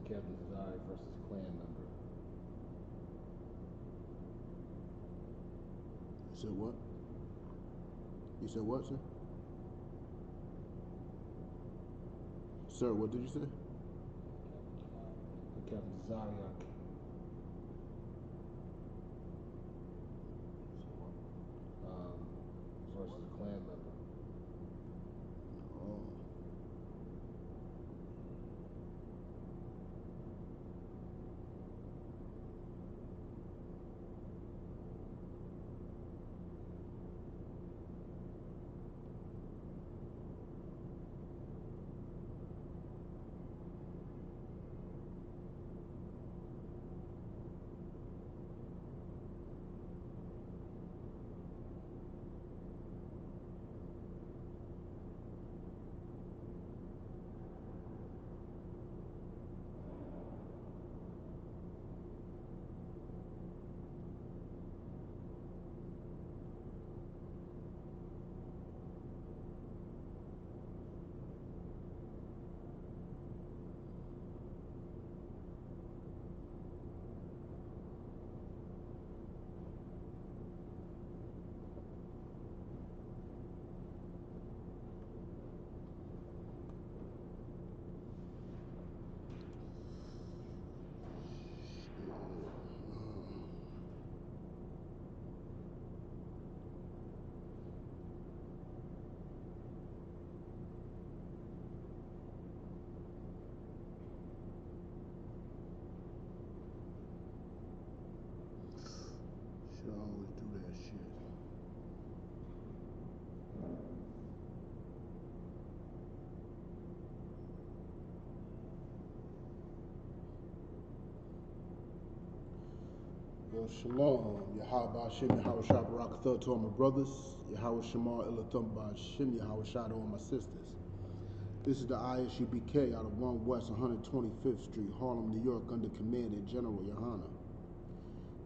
Captain Zari versus Clan member. You said what? You said what, sir? Sir, what did you say? Captain Zariak versus a Clan member. Oh. Should always do that shit. Yo, shalom. Yahweh Shem, Yahweh Shah Barakatha to all my brothers. Yahweh Shema Ilatham Shem, Yahweh Shah to all my sisters. This is the ISUBK out of 1 West 125th Street, Harlem, New York, under command of General Yohana.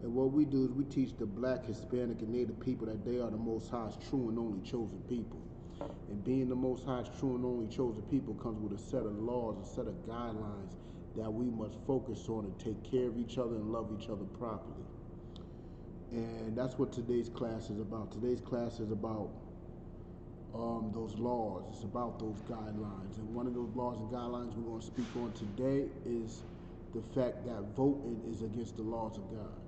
And what we do is we teach the black, Hispanic, and Native people that they are the Most High's true and only chosen people. And being the Most High's true and only chosen people comes with a set of laws, a set of guidelines that we must focus on and take care of each other and love each other properly. And that's what today's class is about. Today's class is about those laws. It's about those guidelines. And one of those laws and guidelines we're going to speak on today is the fact that voting is against the laws of God.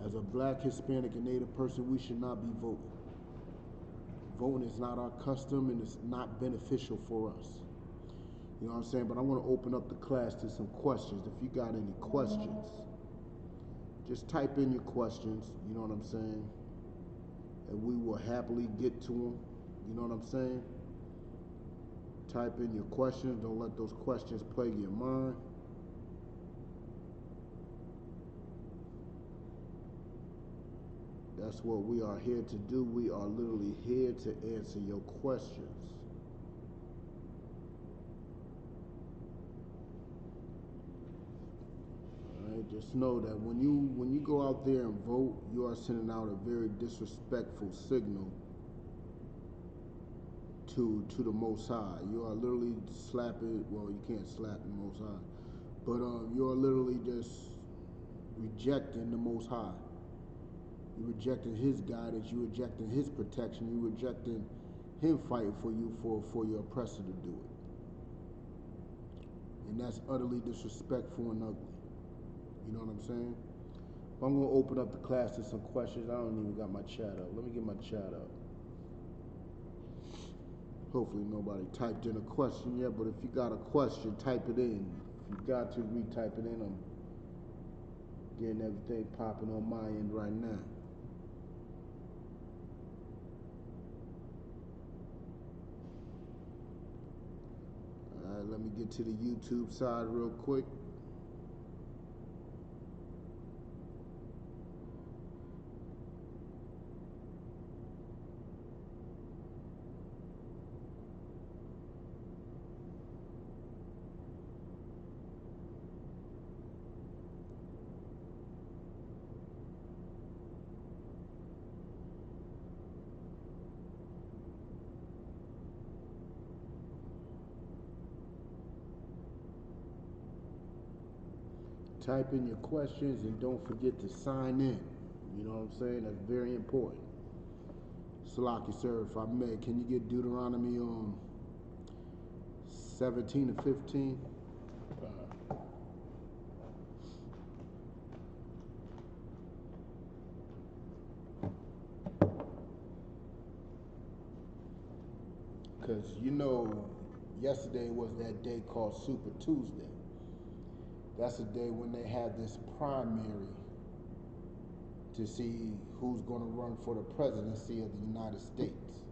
As a black, Hispanic, and Native person, we should not be voting. Voting is not our custom and it's not beneficial for us. You know what I'm saying? But I want to open up the class to some questions. If you got any questions, just type in your questions, you know what I'm saying? And we will happily get to them, you know what I'm saying? Type in your questions, don't let those questions plague your mind. That's what we are here to do. We are literally here to answer your questions. Just know that when you go out there and vote, you are sending out a very disrespectful signal to the Most High. You are literally slapping. Well, you can't slap the Most High, but you are literally just rejecting the Most High. You're rejecting His guidance. You're rejecting His protection. You're rejecting Him fighting for you for your oppressor to do it, and that's utterly disrespectful and ugly. You know what I'm saying? I'm going to open up the class to some questions. I don't even got my chat up. Let me get my chat up. Hopefully nobody typed in a question yet, but if you got a question, type it in. If you got to, retype it in. I'm getting everything popping on my end right now. All right, let me get to the YouTube side real quick. type in your questions and don't forget to sign in. You know what I'm saying? That's very important. Salaki, sir, if I may, can you get Deuteronomy 17 and 15? Because you know, yesterday was that day called Super Tuesday. That's a day when they have this primary to see who's going to run for the presidency of the United States.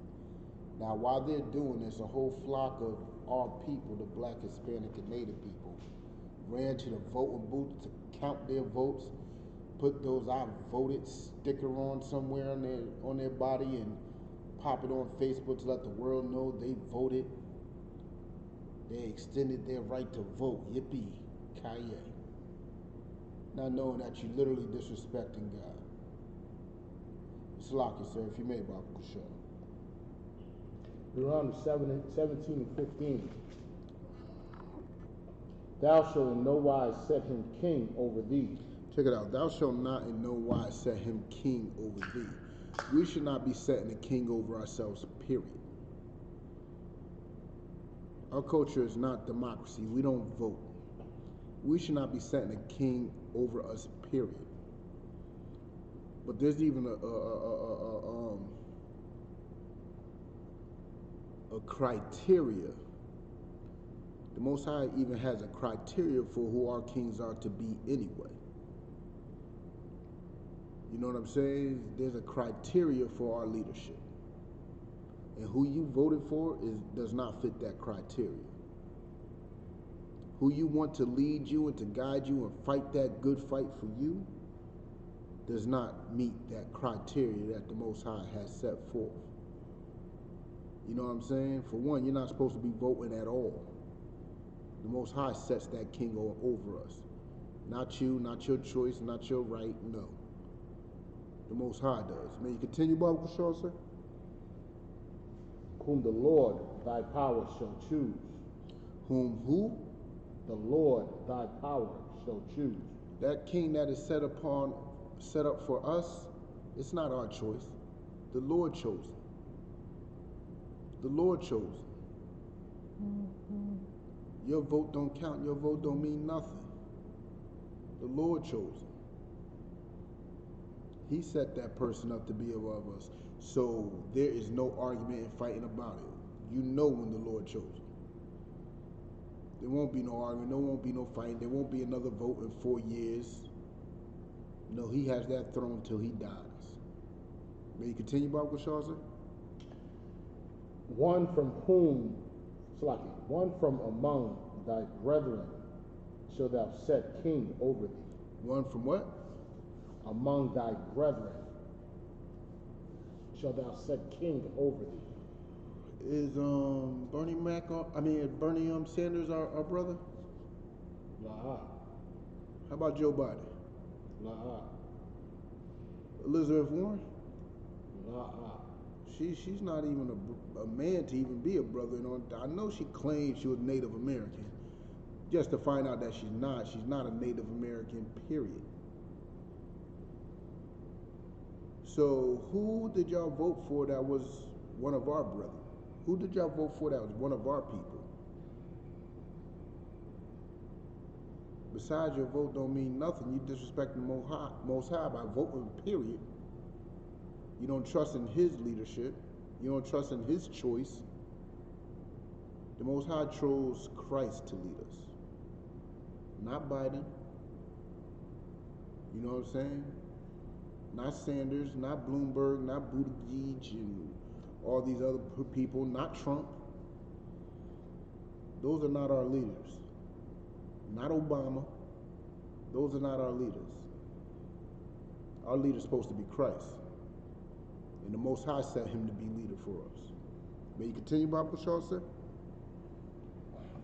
Now, while they're doing this, a whole flock of our people, the black, Hispanic, and Native people, ran to the voting booth to count their votes, put those "I voted" sticker on somewhere on their body, and pop it on Facebook to let the world know they voted. They extended their right to vote. Yippee ki-yay. Not knowing that you're literally disrespecting God. Salaki, sir, if you may, Baba Kushal. Deuteronomy 17 and 15. Thou shalt in no wise set him king over thee. Check it out. Thou shalt not in no wise set him king over thee. We should not be setting a king over ourselves, period. Our culture is not democracy. We don't vote. We should not be setting a king over us, period. But there's even a criteria. The Most High even has a criteria for who our kings are to be anyway. You know what I'm saying? There's a criteria for our leadership. And who you voted for does not fit that criteria. Who you want to lead you and to guide you and fight that good fight for you does not meet that criteria that the Most High has set forth. You know what I'm saying? For one, you're not supposed to be voting at all. The Most High sets that king over us. Not you, not your choice, not your right, no. The Most High does. May you continue, Baba Kushal, sir? Whom the Lord thy power shall choose. Whom who? The Lord thy power shall choose. That king that is set up for us, it's not our choice. The Lord chose it. The Lord chose it. Your vote don't count. Your vote don't mean nothing. The Lord chose it. He set that person up to be above us. So there is no argument and fighting about it. You know when the Lord chose it. There won't be no argument. There won't be no fighting. There won't be another vote in 4 years. No, he has that throne till he dies. May you continue, Baba Kushal, sir? One from among thy brethren shall thou set king over thee. One from what? Among thy brethren shall thou set king over thee. Is Bernie Sanders our brother? La. How about Joe Biden? La. Elizabeth Warren? La. She's not even a man to even be a brother. I know she claimed she was Native American, just to find out that she's not. She's not a Native American, period. So who did y'all vote for that was one of our brethren? Who did y'all vote for that was one of our people? Besides, your vote don't mean nothing. You disrespect the Most High by voting, period. You don't trust in his leadership. You don't trust in his choice. The Most High chose Christ to lead us, not Biden. You know what I'm saying? Not Sanders, not Bloomberg, not Buttigieg, and all these other people, not Trump. Those are not our leaders. Not Obama. Those are not our leaders. Our leader's supposed to be Christ. And the Most High set him to be leader for us. May you continue, Baba Kushal, sir?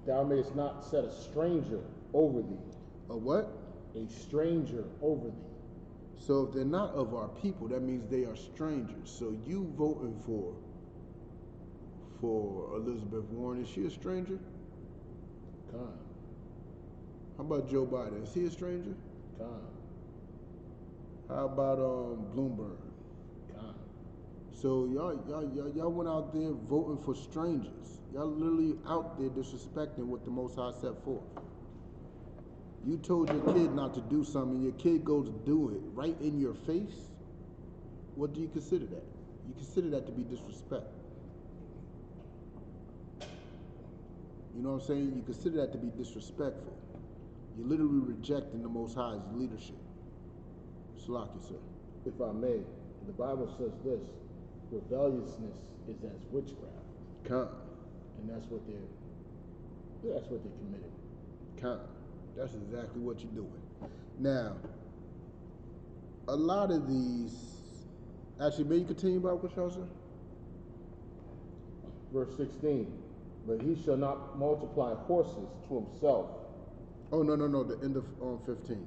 Thou mayest not set a stranger over thee. A what? A stranger over thee. So if they're not of our people, that means they are strangers. So you voting for Elizabeth Warren, is she a stranger? God. How about Joe Biden? Is he a stranger? Con. How about Bloomberg? Con. So y'all went out there voting for strangers. Y'all literally out there disrespecting what the Most High set forth. You told your kid not to do something, your kid goes to do it right in your face. What do you consider that? You consider that to be disrespect. You know what I'm saying? You consider that to be disrespectful. You're literally rejecting the Most High's leadership. Salaki, sir. If I may, the Bible says this: rebelliousness is as witchcraft, Con. and that's what they're committing. Con. That's exactly what you're doing. Now, a lot of these. Actually, may you continue about what y'all said? Verse 16, but he shall not multiply horses to himself. Oh, no. The end of 15.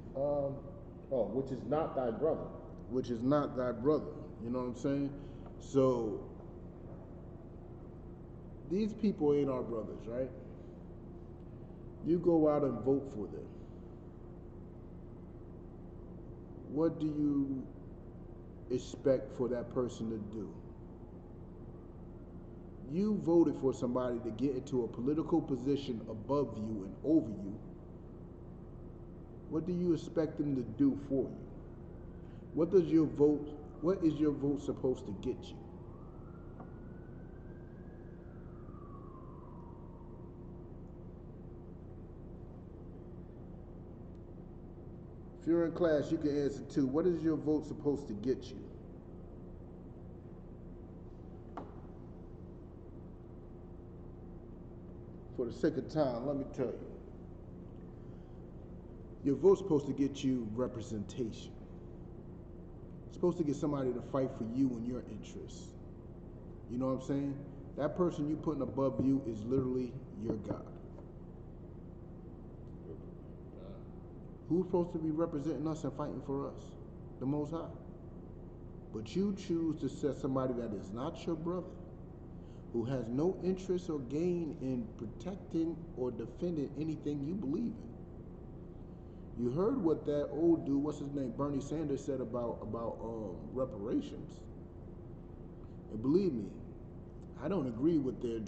Which is not thy brother. Which is not thy brother. You know what I'm saying? So, these people ain't our brothers, right? You go out and vote for them. What do you expect for that person to do? You voted for somebody to get into a political position above you and over you. What do you expect them to do for you? What is your vote supposed to get you? If you're in class, you can answer too. What is your vote supposed to get you? For the sake of time, let me tell you. Your vote's supposed to get you representation. It's supposed to get somebody to fight for you and your interests. You know what I'm saying? That person you putting above you is literally your God. Who's supposed to be representing us and fighting for us? The Most High. But you choose to set somebody that is not your brother, who has no interest or gain in protecting or defending anything you believe in. You heard what that old dude, what's his name, Bernie Sanders, said about reparations. And believe me, I don't agree with their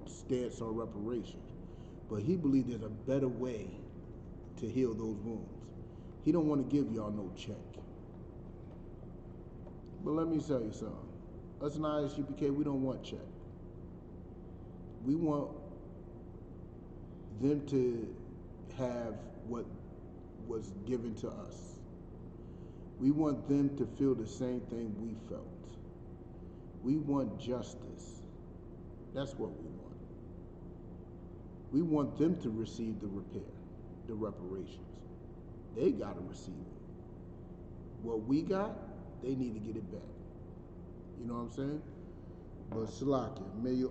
stance on reparations, but he believes there's a better way to heal those wounds. He don't want to give y'all no check. But let me tell you something. Us in ISUPK, we don't want check. We want them to have what was given to us. We want them to feel the same thing we felt. We want justice. That's what we want. We want them to receive the repair, the reparations. They got to receive it. What we got, they need to get it back. You know what I'm saying? But Salakia, may you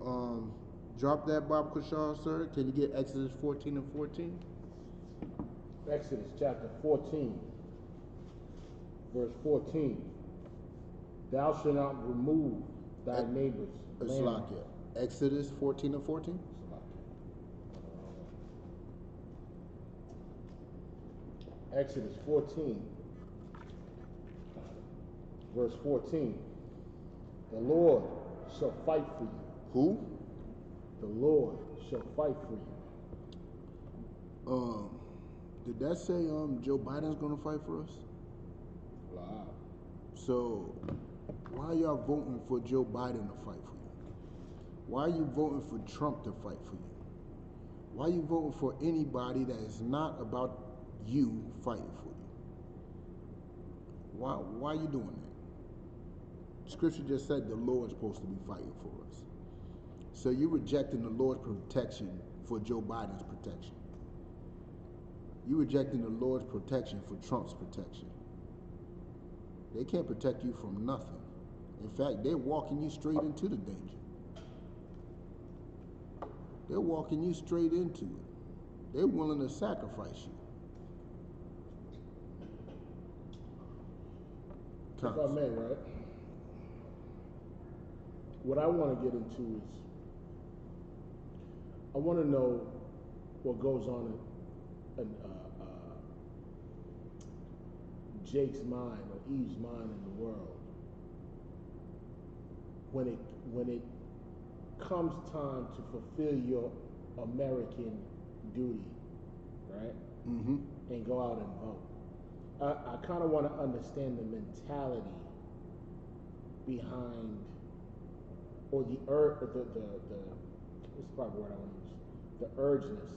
drop that Baba Kushal, sir? Can you get Exodus 14 and 14? Exodus chapter 14, verse 14. Thou shalt not remove thy neighbor's land. Salakia. Exodus 14 and 14? Exodus 14, verse 14. The Lord shall fight for you. Who? The Lord shall fight for you. Did that say Joe Biden's gonna fight for us? Wow. So why y'all voting for Joe Biden to fight for you? Why are you voting for Trump to fight for you? Why are you voting for anybody that is not about you fighting for you? Why are you doing that? Scripture just said the Lord's supposed to be fighting for us. So you're rejecting the Lord's protection for Joe Biden's protection. You're rejecting the Lord's protection for Trump's protection. They can't protect you from nothing. In fact, they're walking you straight into the danger. They're walking you straight into it. They're willing to sacrifice you. If I may, right? What I want to get into is, I want to know what goes on in Jake's mind or Eve's mind in the world, when it comes time to fulfill your American duty, right? Mm-hmm. And go out and vote. I kind of want to understand the mentality behind, or the what's the proper word I want to use? The urgeness,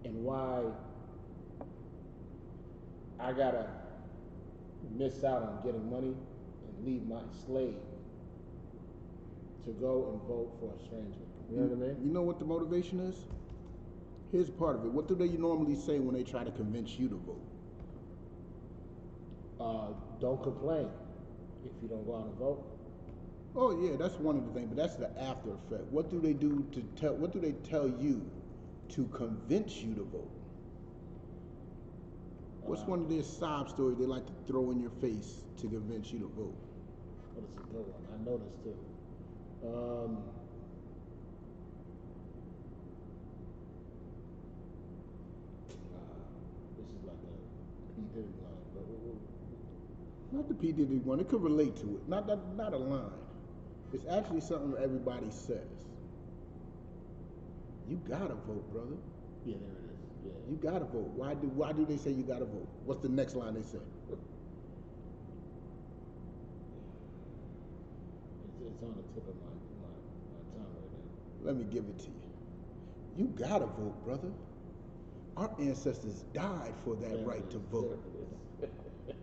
and why I gotta miss out on getting money and leave my slave to go and vote for a stranger. You know what I mean? You know what the motivation is? Here's part of it. What do they normally say when they try to convince you to vote? Don't complain if you don't go out and vote. Oh yeah, that's one of the things, but that's the after effect. What do they do to tell? What do they tell you to convince you to vote? What's one of their sob stories they like to throw in your face to convince you to vote? What is a good one? I noticed too. This is like a P. Diddy line, but Not the P. Diddy one. It could relate to it. Not a line. It's actually something everybody says. You gotta vote, brother. yeah, there it is. Yeah. You gotta vote. Why do they say you gotta vote? What's the next line they say? It's on the tip of my tongue right now. Let me give it to you. You gotta vote, brother. Our ancestors died for that There right it to is. vote. There it is. Yeah.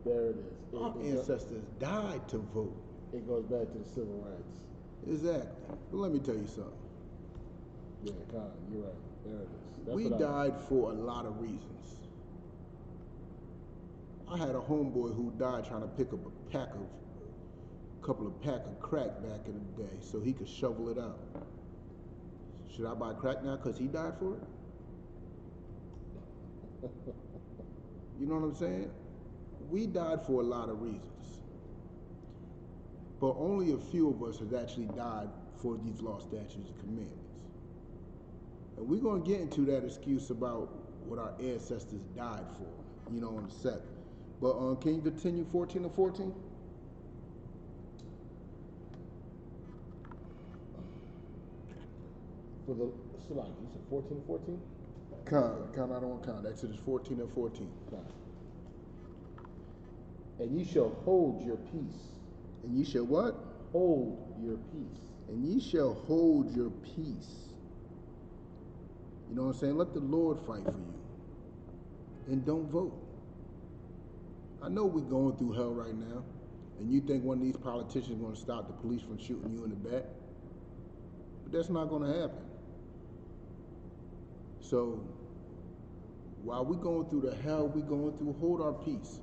There it is. Our ancestors died to vote. It goes back to the civil rights. Exactly. But let me tell you something. Yeah, Con, you're right. There it is. That's We what died for a lot of reasons. I had a homeboy who died trying to pick up a couple of pack of crack back in the day so he could shovel it out. Should I buy crack now because he died for it? You know what I'm saying? We died for a lot of reasons. But only a few of us have actually died for these law, statutes, and commandments. And we're going to get into that excuse about what our ancestors died for, in a second. But can you continue 14 and 14? For the Salaki, you said 14 and 14? Count, I don't want to count. Exodus 14 and 14. Con. And ye shall hold your peace. And ye shall what? Hold your peace. And ye shall hold your peace. You know what I'm saying? Let the Lord fight for you. And don't vote. I know we're going through hell right now. And you think one of these politicians is going to stop the police from shooting you in the back. But that's not going to happen. So, while we're going through the hell we're going through, hold our peace.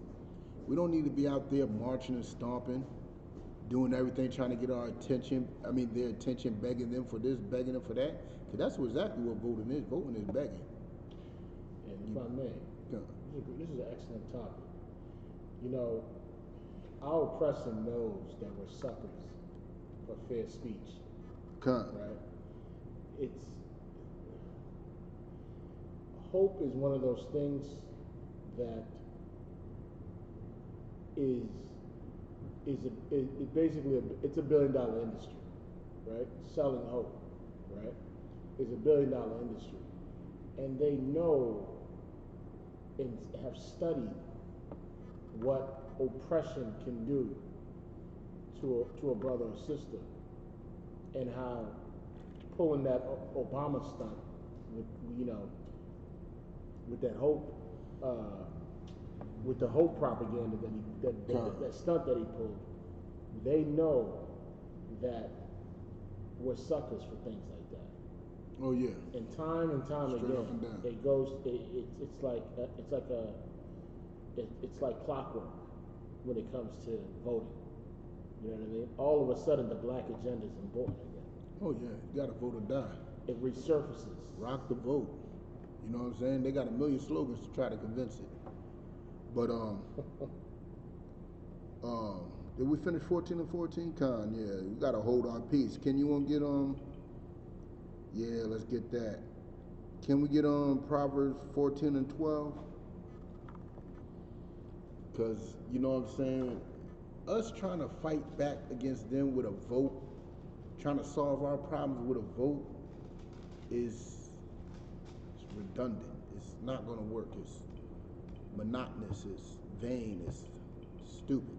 We don't need to be out there marching and stomping, doing everything, trying to get our attention, their attention, begging them for this, begging them for that. Because that's exactly what voting is. Voting is begging. And if I may, this is an excellent topic. Our oppressor knows that we're suckers for fair speech. Right? Hope is one of those things that it's a $1 billion industry, right? Selling hope, right? Is a $1 billion industry. And they know and have studied what oppression can do to a brother or sister, and how pulling that Obama stunt with that hope, with the hope propaganda that stunt that he pulled, they know that we're suckers for things like that. Oh yeah. And time Straight again, up and down. it goes. It's like clockwork when it comes to voting. You know what I mean? All of a sudden, the black agenda is important again. Oh yeah, you gotta vote or die. It resurfaces. Rock the vote. You know what I'm saying? They got a million slogans to try to convince it. But did we finish 14 and 14? Con, yeah, we gotta hold our peace. Can you get yeah, let's get that. Can we get Proverbs 14 and 12? because, you know what I'm saying, us trying to fight back against them with a vote, trying to solve our problems with a vote is redundant. It's not going to work. It's monotonous. It's vain. It's stupid.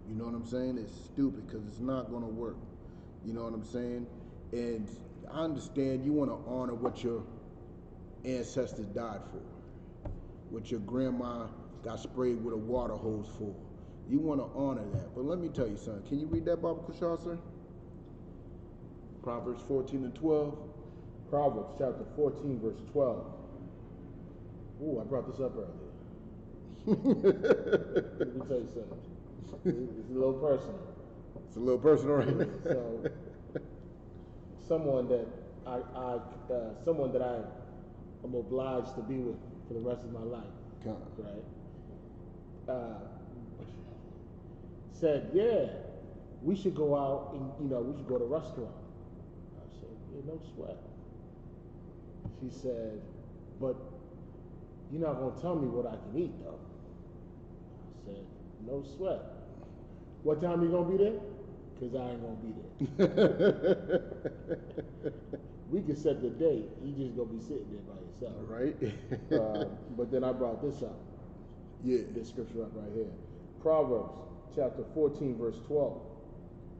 You know what I'm saying? It's stupid because it's not going to work. You know what I'm saying? And I understand you want to honor what your ancestors died for, what your grandma got sprayed with a water hose for. You want to honor that. But let me tell you something. Can you read that, Baba Kushal, sir? Proverbs 14 and 12. Proverbs chapter 14, verse 12. Ooh, I brought this up earlier. Let me tell you something. It's a little personal. It's a little personal, right? So, someone that someone that I am obliged to be with for the rest of my life, right? Said, yeah, we should go out and we should go to a restaurant. I said, yeah, no sweat. She said, but you're not gonna tell me what I can eat though. I said, no sweat. What time you gonna be there? Because I ain't gonna be there. We can set the date. You just gonna be sitting there by yourself. Right. But then I brought this up. Yeah. This scripture up right here. Proverbs chapter 14, verse 12.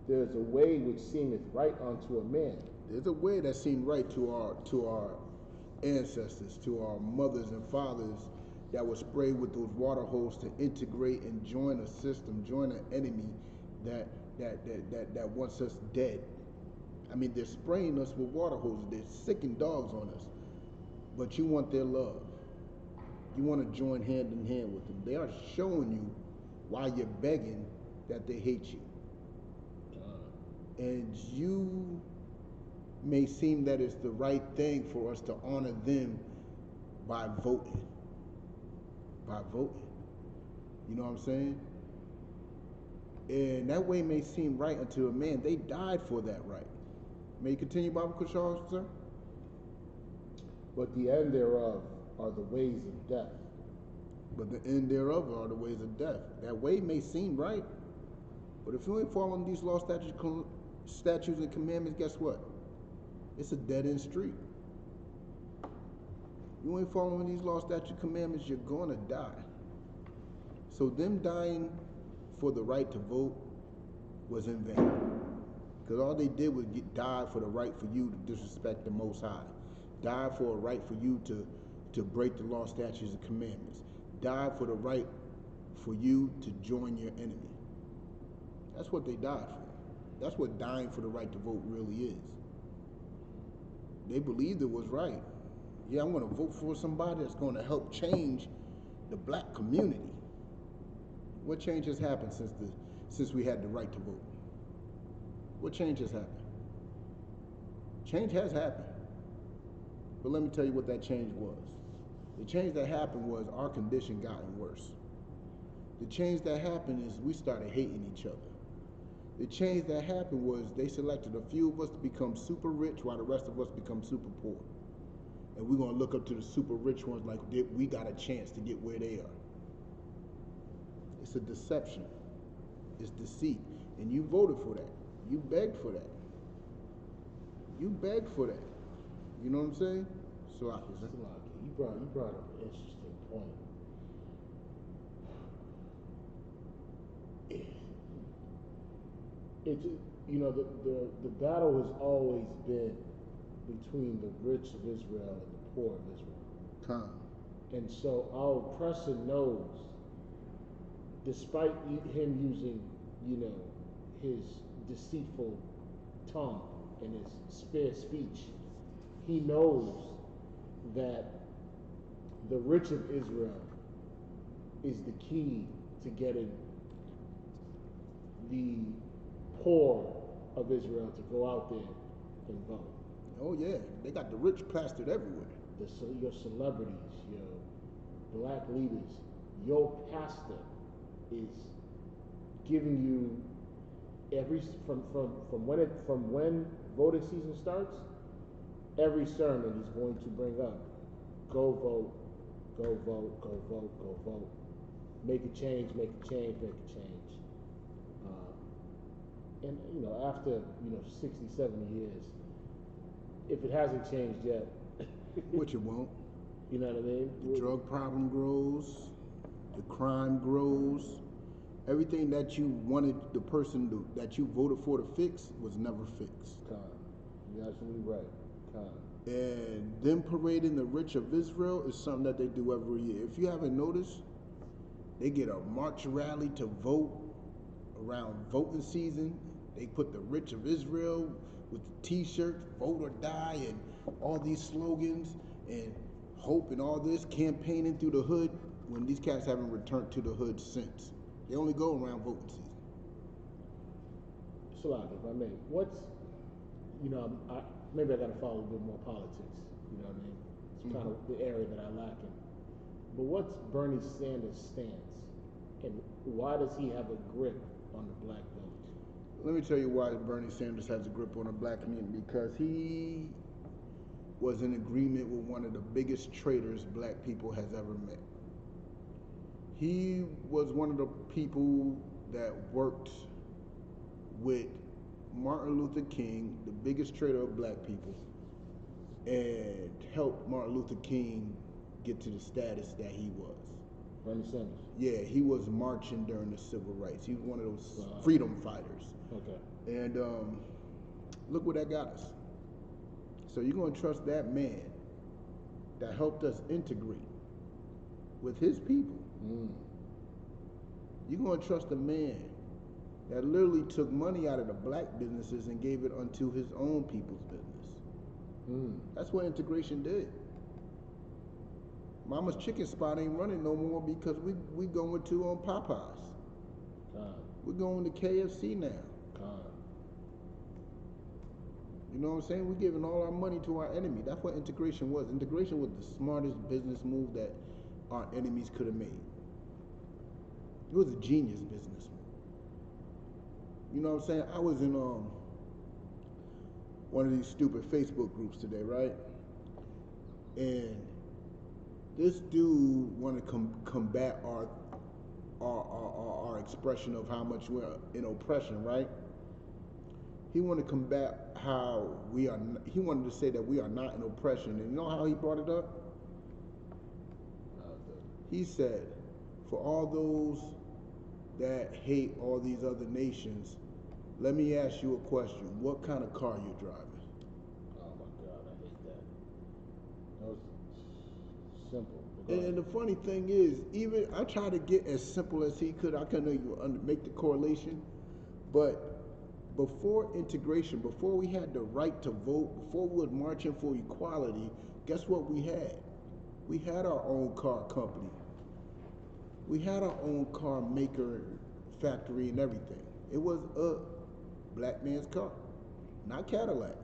There's a way which seemeth right unto a man. There's a way that seemed right to our ancestors, to our mothers and fathers that were sprayed with those water hoses to integrate and join a system, join an enemy that wants us dead. I mean, they're spraying us with water hoses. They're sicking dogs on us. But you want their love. You want to join hand in hand with them. They are showing you while you're begging that they hate you. And you may seem that it's the right thing for us to honor them by voting. By voting. You know what I'm saying? And that way may seem right unto a man. They died for that right. May you continue, Baba Kushal, sir? But the end thereof are the ways of death. But the end thereof are the ways of death. That way may seem right. But if you ain't following these law, statutes, and commandments, guess what? It's a dead-end street. You ain't following these law, statutes, commandments, you're going to die. So them dying for the right to vote was in vain. Because all they did was die for the right for you to disrespect the Most High. Die for a right for you to break the law, statutes, and commandments. Die for the right for you to join your enemy. That's what they died for. That's what dying for the right to vote really is. They believed it was right. Yeah, I'm going to vote for somebody that's going to help change the black community. What change has happened since we had the right to vote? What change has happened? Change has happened. But let me tell you what that change was. The change that happened was our condition gotten worse. The change that happened is we started hating each other. The change that happened was they selected a few of us to become super rich while the rest of us become super poor. And we're going to look up to the super rich ones like we got a chance to get where they are. It's a deception. It's deceit. And you voted for that. You begged for that. You begged for that. You know what I'm saying? Salaki, you brought up an interesting point. The battle has always been between the rich of Israel and the poor of Israel. And so our oppressor knows, despite him using, his deceitful tongue and his spare speech, he knows that the rich of Israel is the key to getting the poor of Israel to go out there and vote. Oh yeah, they got the rich plastered everywhere. Your celebrities, your black leaders, your pastor is giving you from when voting season starts, every sermon is going to bring up, go vote, go vote, go vote, go vote. make a change, make a change, make a change. And after 60, 70 years, if it hasn't changed yet, which it won't. You know what I mean? The drug problem grows, the crime grows. Everything that you wanted the person that you voted for to fix was never fixed. You're absolutely right. And them parading the rich of Israel is something that they do every year. If you haven't noticed, they get a march rally to vote around voting season. They put the rich of Israel with the t-shirts, vote or die, and all these slogans and hope and all this campaigning through the hood when these cats haven't returned to the hood since. They only go around voting season. Salak, if I may, maybe I got to follow a bit more politics. You know what I mean? It's kind of the area that I lack in. But what's Bernie Sanders' stance, and why does he have a grip on the black vote? Let me tell you why Bernie Sanders has a grip on the black community. Because he was in agreement with one of the biggest traitors black people has ever met. He was one of the people that worked with Martin Luther King, the biggest traitor of black people, and helped Martin Luther King get to the status that he was. Bernie Sanders? Yeah, he was marching during the civil rights. He was one of those freedom fighters. Okay. And look where that got us. So you're going to trust that man that helped us integrate with his people. You're going to trust a man that literally took money out of the black businesses and gave it unto his own people's business. That's what integration did. Mama's Chicken Spot ain't running no more because we going to Popeyes. We're going to KFC now. You know what I'm saying? We're giving all our money to our enemy. That's what integration was. Integration was the smartest business move that our enemies could have made. It was a genius business move. You know what I'm saying? I was in one of these stupid Facebook groups today, right? And this dude wanted to combat our expression of how much we're in oppression, right? He wanted to combat how we are. He wanted to say that we are not in oppression, and you know how he brought it up? He said, for all those that hate all these other nations, let me ask you a question. What kind of car you driving? Oh my God, I hate that. That was simple. And the funny thing is, even I tried to get as simple as he could. I couldn't even make the correlation. But before integration, before we had the right to vote, before we were marching for equality, guess what we had? We had our own car company. We had our own car maker factory and everything. It was a black man's car, not Cadillac.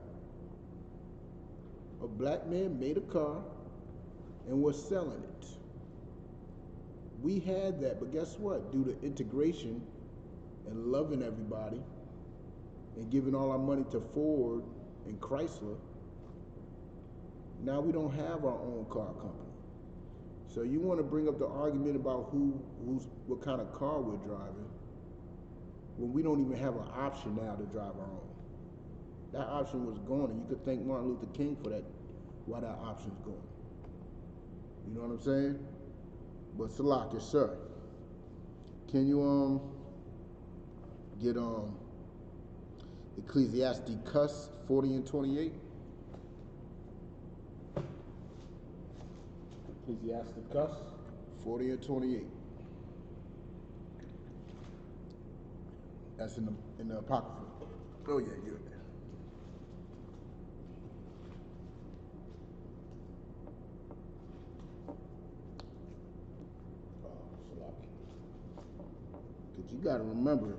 A black man made a car and was selling it. We had that, but guess what? Due to integration and loving everybody and giving all our money to Ford and Chrysler, now we don't have our own car company. So you want to bring up the argument about what kind of car we're driving when we don't even have an option now to drive our own. That option was gone, and you could thank Martin Luther King for that, why that option's gone. You know what I'm saying? But Salak, yes sir. Can you get Ecclesiasticus 40 and 28? Ecclesiasticus 40 and 28. That's in the Apocrypha. Oh yeah, you're there. Because you got to remember,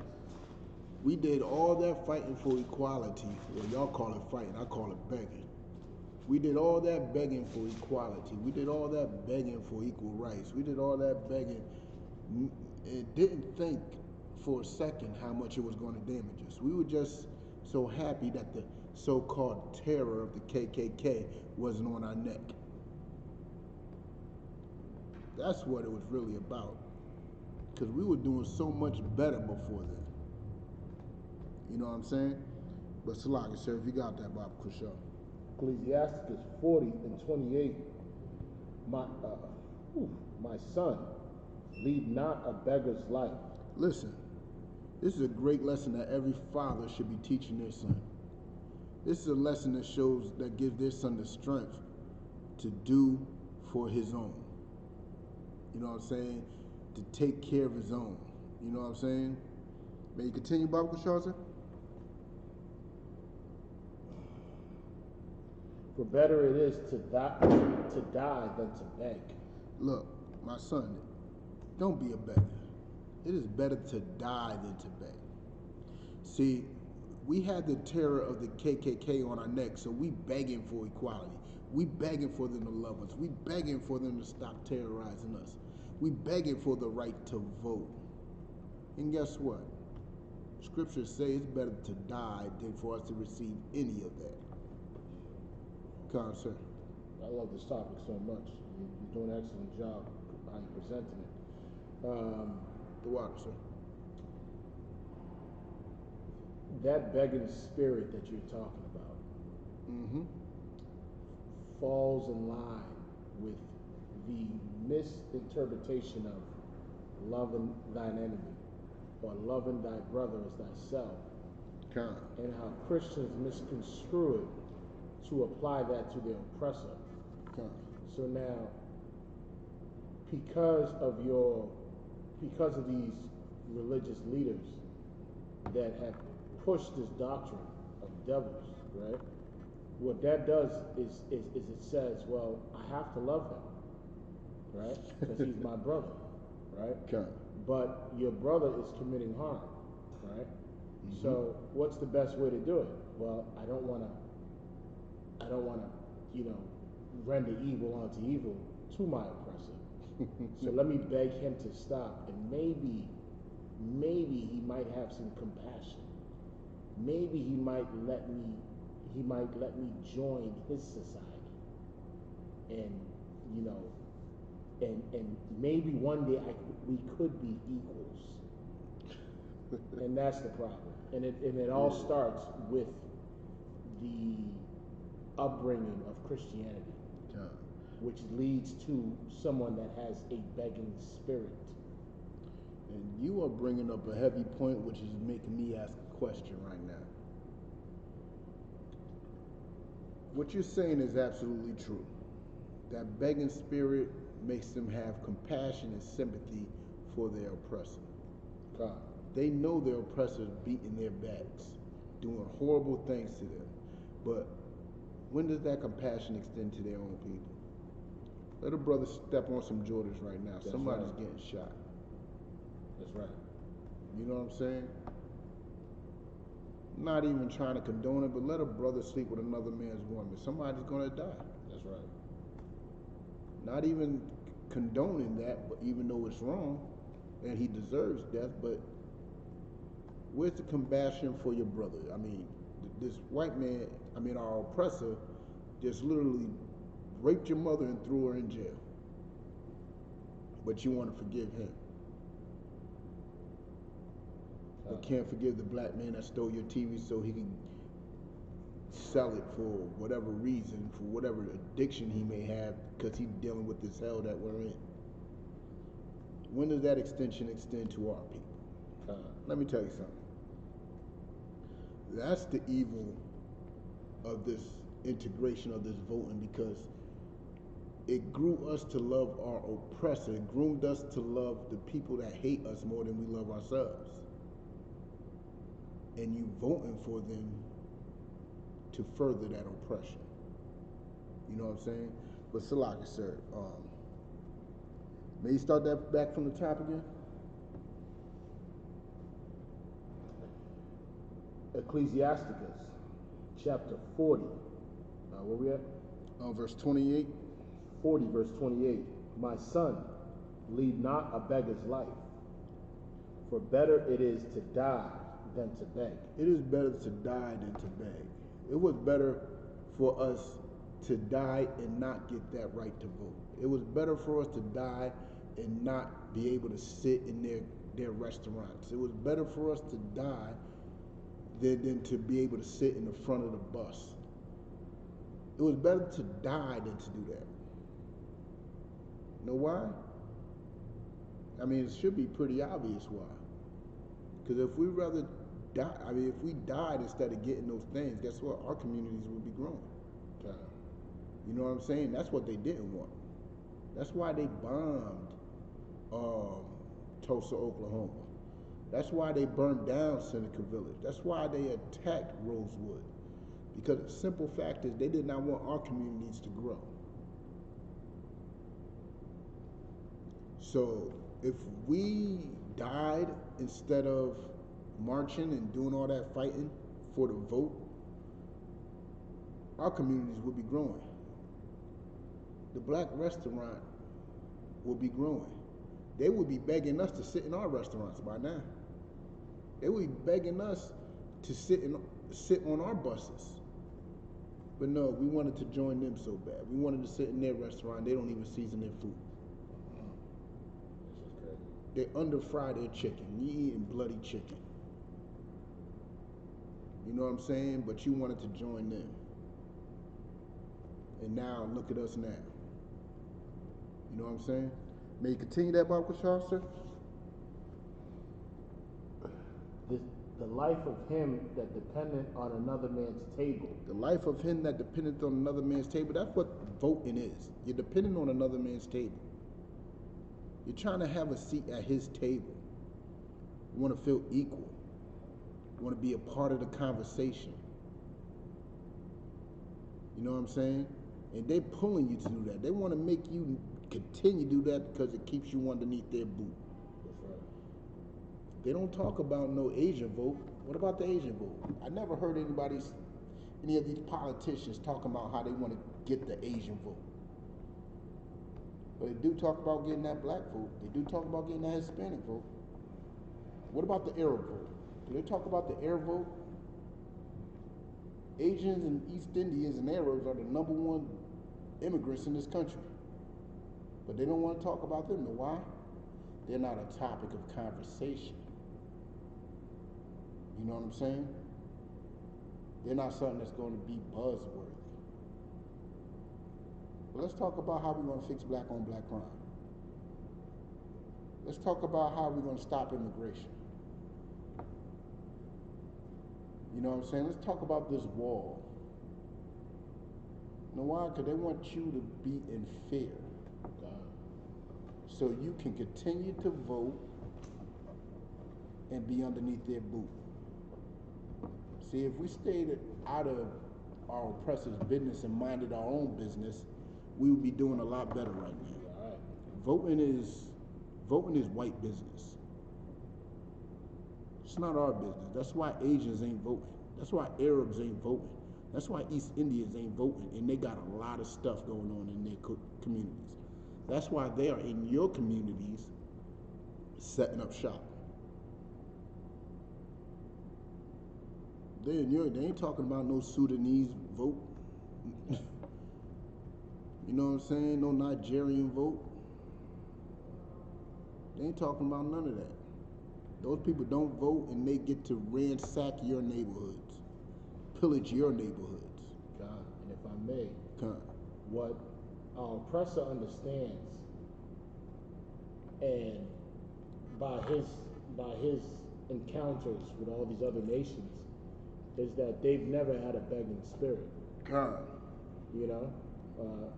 we did all that fighting for equality. Well, y'all call it fighting, I call it begging. We did all that begging for equality. We did all that begging for equal rights. We did all that begging and didn't think for a second how much it was going to damage us. We were just so happy that the so-called terror of the KKK wasn't on our neck. That's what it was really about. because we were doing so much better before then. You know what I'm saying? But Salaki, sir, if you got that, Bob Kushaw. Ecclesiasticus 40:28. My son, lead not a beggar's life. Listen, this is a great lesson that every father should be teaching their son. This is a lesson that gives their son the strength to do for his own. You know what I'm saying? To take care of his own. You know what I'm saying? May you continue, Bob Kushaw, sir? For better it is to die than to beg. Look, my son, don't be a beggar. It is better to die than to beg. See, we had the terror of the KKK on our neck, so we begging for equality. We begging for them to love us. We begging for them to stop terrorizing us. We begging for the right to vote. And guess what? Scriptures say it's better to die than for us to receive any of that. Come on, sir. I love this topic so much. You're doing an excellent job how you're presenting it. The water, sir. That begging spirit that you're talking about falls in line with the misinterpretation of loving thine enemy or loving thy brother as thyself, and how Christians misconstrue it to apply that to their oppressor. So now, because of these religious leaders that have pushed this doctrine of devils, right? What that does is it says, well, I have to love him, right? Because he's my brother, right? But your brother is committing harm, right? So what's the best way to do it? Well, I don't want to, render evil onto evil to my oppressor. So let me beg him to stop, and maybe he might have some compassion. Maybe he might let me join his society, and and maybe one day we could be equals. And that's the problem. And it all starts with the upbringing of Christianity, which leads to someone that has a begging spirit. And you are bringing up a heavy point, which is making me ask a question right now. What you're saying is absolutely true. That begging spirit makes them have compassion and sympathy for their oppressor. They know their oppressor is beating their backs, doing horrible things to them. But when does that compassion extend to their own people? Let a brother step on some Jordans right now. Somebody's getting shot. That's right. You know what I'm saying? Not even trying to condone it, but let a brother sleep with another man's woman. Somebody's going to die. That's right. Not even condoning that, but even though it's wrong and he deserves death, but where's the compassion for your brother? I mean, this white man, our oppressor, just literally raped your mother and threw her in jail. But you want to forgive him. But can't forgive the black man that stole your TV so he can sell it for whatever reason, for whatever addiction he may have, because he's dealing with this hell that we're in. When does that extension extend to our people? Let me tell you something. That's the evil of this integration of this voting, because it grew us to love our oppressor. It groomed us to love the people that hate us more than we love ourselves. And you voting for them to further that oppression. You know what I'm saying? But Salaki, sir, may you start that back from the top again? Ecclesiasticus, chapter 40. Where we at? Verse 28. 40, verse 28. My son, lead not a beggar's life, for better it is to die than to beg. It is better to die than to beg. It was better for us to die and not get that right to vote. It was better for us to die and not be able to sit in their restaurants. It was better for us to die than to be able to sit in the front of the bus. It was better to die than to do that. You know why? I mean, it should be pretty obvious why. Because if we rather die, I mean, if we died instead of getting those things, guess what? Our communities would be growing. Okay. You know what I'm saying? That's what they didn't want. That's why they bombed Tulsa, Oklahoma. That's why they burned down Seneca Village. That's why they attacked Rosewood. Because the simple fact is they did not want our communities to grow. So if we died instead of marching and doing all that fighting for the vote, our communities would be growing. The black restaurant would be growing. They would be begging us to sit in our restaurants by now. They would be begging us to sit on our buses. But no, we wanted to join them so bad. We wanted to sit in their restaurant. They don't even season their food. This is crazy. They underfry their chicken. You eating bloody chicken. You know what I'm saying? But you wanted to join them. And now look at us now. You know what I'm saying? May you continue that, Bob Shaw, sir? The life of him that depended on another man's table. The life of him that depended on another man's table, that's what voting is. You're depending on another man's table. You're trying to have a seat at his table. You want to feel equal. You want to be a part of the conversation. You know what I'm saying? And they're pulling you to do that. They want to make you continue to do that because it keeps you underneath their boot. That's right. They don't talk about no Asian vote. What about the Asian vote? I never heard any of these politicians talking about how they want to get the Asian vote. But they do talk about getting that black vote. They do talk about getting that Hispanic vote. What about the Arab vote? Do they talk about the Arab vote? Asians and East Indians and Arabs are the #1 immigrants in this country. But they don't want to talk about them. You know why? They're not a topic of conversation. You know what I'm saying? They're not something that's going to be buzzworthy. But let's talk about how we're going to fix black on black crime. Let's talk about how we're going to stop immigration. You know what I'm saying? Let's talk about this wall. You know why? Because they want you to be in fear. So you can continue to vote and be underneath their boot. See, if we stayed out of our oppressors' business and minded our own business, we would be doing a lot better right now. All right. Voting is white business. It's not our business. That's why Asians ain't voting. That's why Arabs ain't voting. That's why East Indians ain't voting, and they got a lot of stuff going on in their communities. That's why they are in your communities setting up shop. They ain't talking about no Sudanese vote. You know what I'm saying? No Nigerian vote. They ain't talking about none of that. Those people don't vote and they get to ransack your neighborhoods, pillage your neighborhoods. God, and if I may, God. what our oppressor understands, and by his encounters with all these other nations, is that they've never had a begging spirit. God. You know,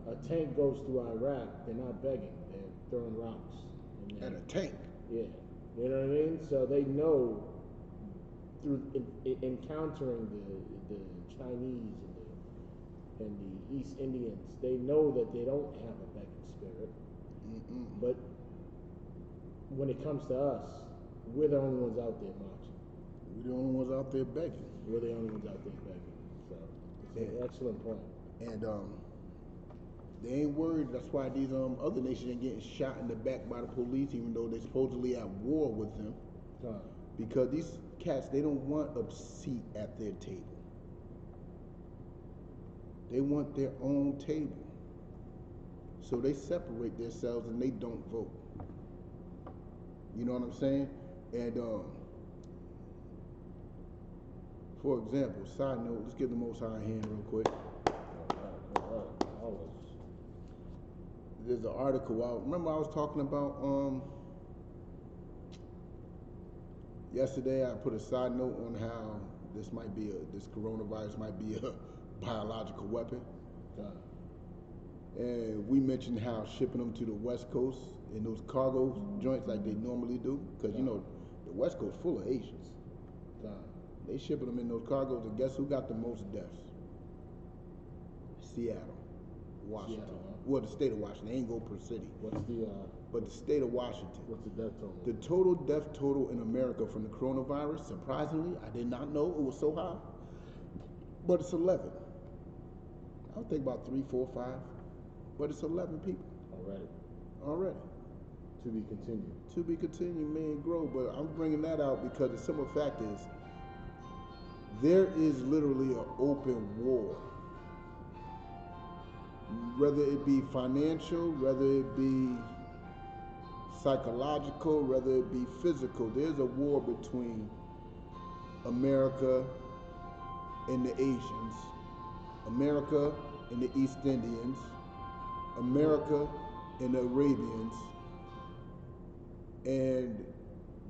a tank goes through Iraq, they're not begging, they're throwing rocks. And a tank. Yeah, you know what I mean? So they know through encountering the Chinese and the East Indians, they know that they don't have a begging spirit. Mm-mm. But when it comes to us, we're the only ones out there marching. We're the only ones out there begging. We're the only ones out there begging. So it's an excellent point. And they ain't worried. That's why these other nations ain't getting shot in the back by the police, even though they're supposedly at war with them. Because these cats, they don't want a seat at their table. They want their own table. So they separate themselves and they don't vote. You know what I'm saying? And for example, side note, let's give the Most High a hand real quick. There's an article out. Remember I was talking about yesterday. I put a side note on how this coronavirus might be a biological weapon. And we mentioned how shipping them to the West Coast in those cargo joints like they normally do, because you know the West Coast full of Asians. They shipping them in those cargoes, and guess who got the most deaths? Seattle, Washington. Seattle, huh? Well, the state of Washington. They ain't go per city. What's the? But the state of Washington. What's the death toll? The total death total in America from the coronavirus, surprisingly, I did not know it was so high, but it's 11. I would think about 3, 4, 5, but it's 11 people. Already. To be continued. To be continued, may it grow. But I'm bringing that out because the simple fact is, there is literally an open war. Whether it be financial, whether it be psychological, whether it be physical, there's a war between America and the Asians, America and the East Indians, America and the Arabians, and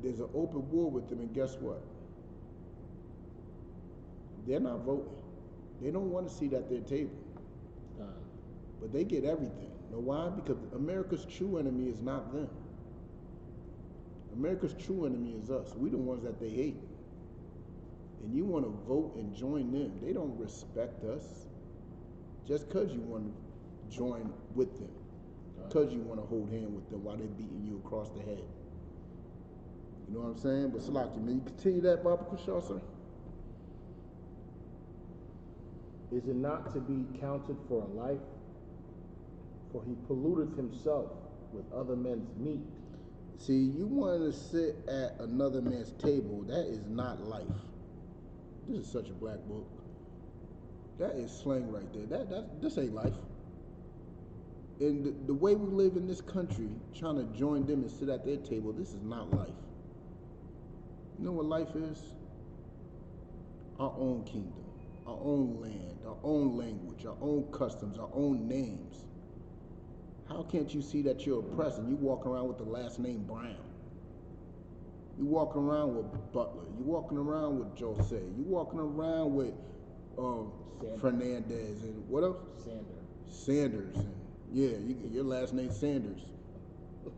there's an open war with them, and guess what? They're not voting. They don't want to sit at their table. But they get everything. You know why? Because America's true enemy is not them. America's true enemy is us. We're the ones that they hate. And you want to vote and join them. They don't respect us just because you want to join with them. Because you want to hold hand with them while they're beating you across the head. You know what I'm saying? But Salaki, man, you continue that, Baba Kushal, sir? Is it not to be counted for a life? For he polluted himself with other men's meat. See, you want to sit at another man's table, that is not life. This is such a black book. That is slang right there. This ain't life. And the way we live in this country, trying to join them and sit at their table, this is not life. You know what life is? Our own kingdom, our own land, our own language, our own customs, our own names. How can't you see that you're oppressed and you walk around with the last name Brown? You walking around with Butler. You walking around with Jose. You walking around with Fernandez and what else? Sanders. And yeah, your last name Sanders.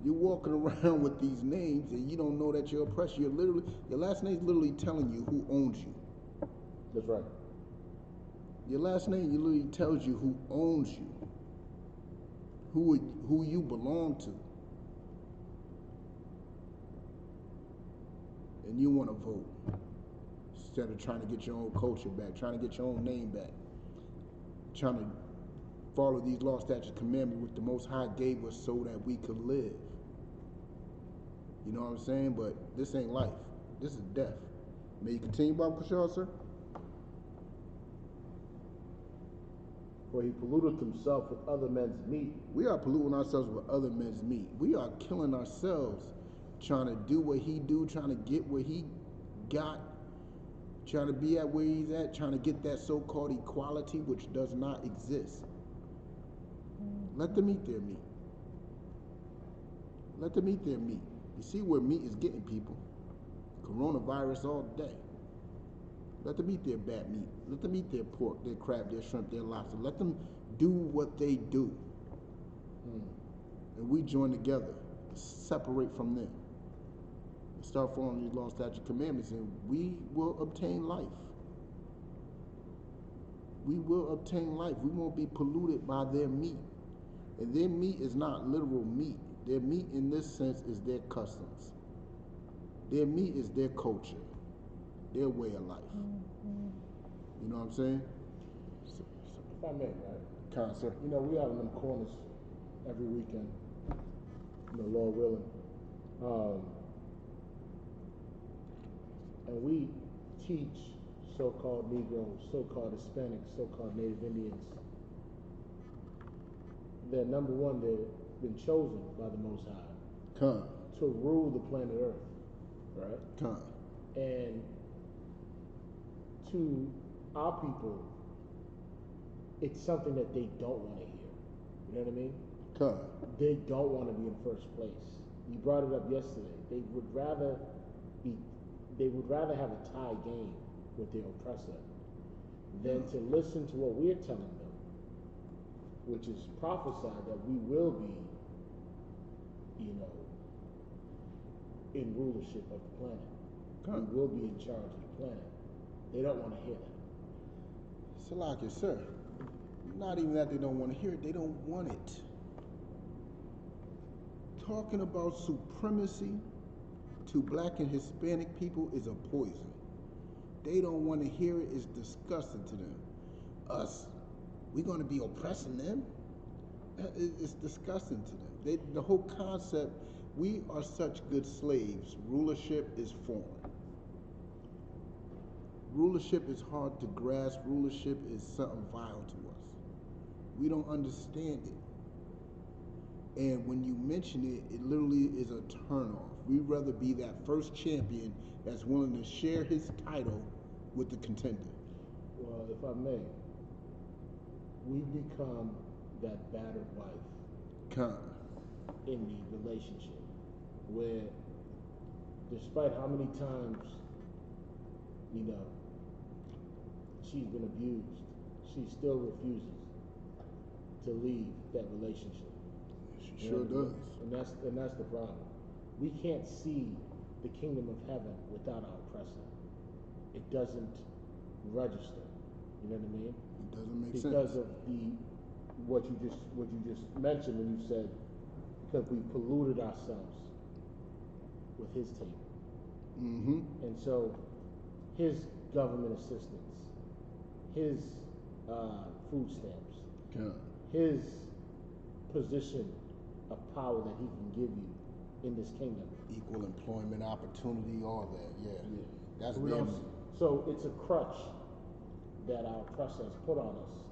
You're walking around with these names and you don't know that you're oppressed. Your last name's literally telling you who owns you. That's right. Your last name literally tells you who owns you. Who you belong to. And you want to vote instead of trying to get your own culture back, trying to get your own name back, trying to follow these law, statutes, commandments which the Most High gave us so that we could live. You know what I'm saying? But this ain't life. This is death. May you continue, Baba Kushal, sir? For he polluted himself with other men's meat. We are polluting ourselves with other men's meat. We are killing ourselves trying to do what he do, trying to get what he got, trying to be at where he's at, trying to get that so-called equality which does not exist. Let them eat their meat. Let them eat their meat. You see where meat is getting people? Coronavirus all day. Let them eat their bad meat. Let them eat their pork, their crab, their shrimp, their lobster. Let them do what they do. And we join together, separate from them. Start following these law, statutes, commandments, and we will obtain life. We will obtain life. We won't be polluted by their meat. And their meat is not literal meat. Their meat in this sense is their customs. Their meat is their culture, their way of life. You know what I'm saying? So if I may, right? Concert. You know, we out in them corners every weekend, you know, Lord willing. And we teach so-called Negroes, so-called Hispanics, so-called Native Indians they're number one, they've been chosen by the Most High Con, to rule the planet Earth, right? con, And to our people, it's something that they don't want to hear. You know what I mean? con, They don't want to be in first place. You brought it up yesterday. They would rather have a tie game with their oppressor than to listen to what we're telling them, which is prophesied that we will be, in rulership of the planet. con. We will be in charge of the planet. They don't want to hear that. Salakia, sir. Not even that they don't want to hear it, they don't want it. Talking about supremacy to black and Hispanic people is a poison. They don't want to hear it, it's disgusting to them. Us, we're going to be oppressing them? It's disgusting to them. The whole concept, we are such good slaves, rulership is foreign. Rulership is hard to grasp, rulership is something vile to us. We don't understand it. And when you mention it, it literally is a turnoff. We'd rather be that first champion that's willing to share his title with the contender. Well, if I may, we become that battered wife Con. in the relationship where, despite how many times, she's been abused, she still refuses to leave that relationship. She sure does. And that's the problem. We can't see the kingdom of heaven without our oppressor. It doesn't register. You know what I mean? It doesn't make sense. Because of what you just mentioned when you said, because we polluted ourselves with his table. Mm-hmm. And so his government assistance, his food stamps, Con. his position of power that he can give you in this kingdom. Equal employment opportunity, all that, yeah. That's We them. so it's a crutch that our oppressor has put on us,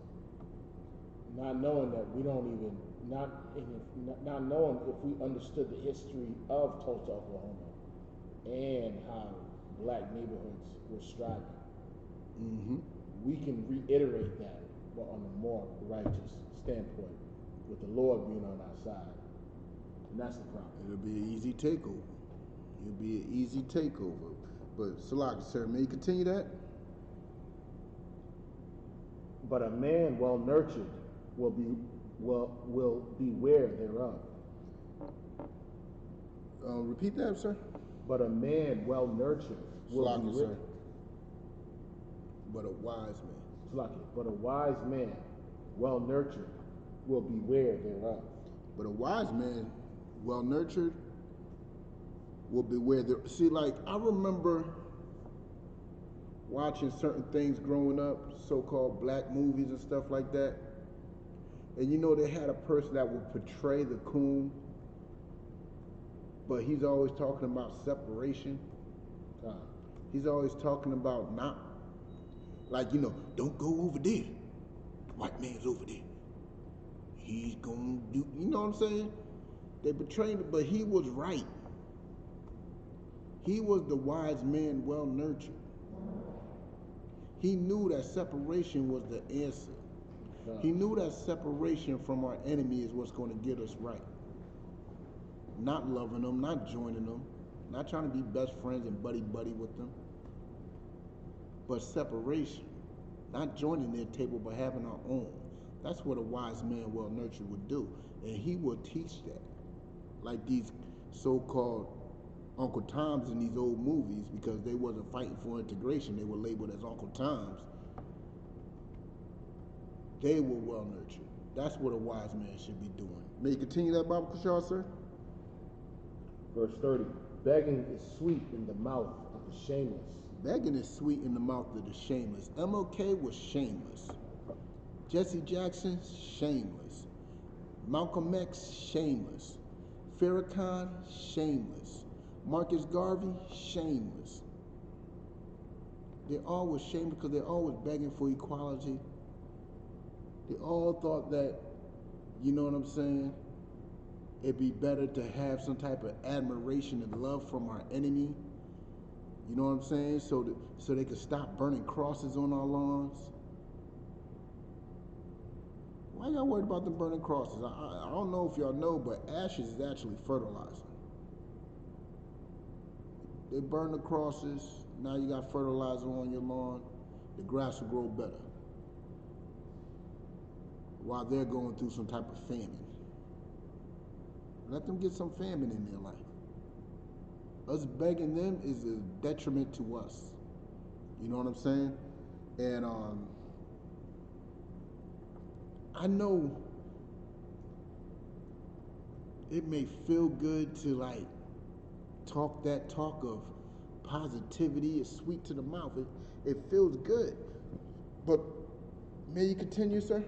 not knowing that we don't even, not knowing if we understood the history of Tulsa, Oklahoma, and how black neighborhoods were striving. Mm-hmm. We can reiterate that, but on a more righteous standpoint, with the Lord being on our side. And that's the problem. It'll be an easy takeover. It'll be an easy takeover. But Salaki, sir, may you continue that? But a man well nurtured will beware thereof. Repeat that, sir. But a man well nurtured will Salaki, be sir. But a wise man. Salaki. But a wise man well nurtured will beware thereof. But a wise man, well nurtured, will beware. See, like, I remember watching certain things growing up, so-called black movies and stuff like that. And they had a person that would portray the coon, but he's always talking about separation. He's always talking about not, like, don't go over there. White man's over there. He's gonna do, you know what I'm saying? They betrayed him, but he was right. He was the wise man, well nurtured. He knew that separation was the answer. He knew that separation from our enemy is what's going to get us right. Not loving them, not joining them, not trying to be best friends and buddy-buddy with them, but separation. Not joining their table, but having our own. That's what a wise man, well nurtured, would do. And he would teach that. Like these so-called Uncle Toms in these old movies, because they wasn't fighting for integration, they were labeled as Uncle Toms. They were well nurtured. That's what a wise man should be doing. May you continue that, Baba Kushal, sir? Verse 30. Begging is sweet in the mouth of the shameless. Begging is sweet in the mouth of the shameless. MLK was shameless. Jesse Jackson, shameless. Malcolm X, shameless. Farrakhan, shameless. Marcus Garvey, shameless. They all were shameless because they're always begging for equality. They all thought that You know what I'm saying? It'd be better to have some type of admiration and love from our enemy. You know what I'm saying? So they could stop burning crosses on our lawns. Why y'all worried about them burning crosses? I don't know if y'all know, but ashes is actually fertilizer. They burn the crosses. Now you got fertilizer on your lawn. The grass will grow better. While they're going through some type of famine. Let them get some famine in their life. Us begging them is a detriment to us. You know what I'm saying? And I know it may feel good to like talk that talk of positivity. It's sweet to the mouth. It feels good. But may you continue, sir?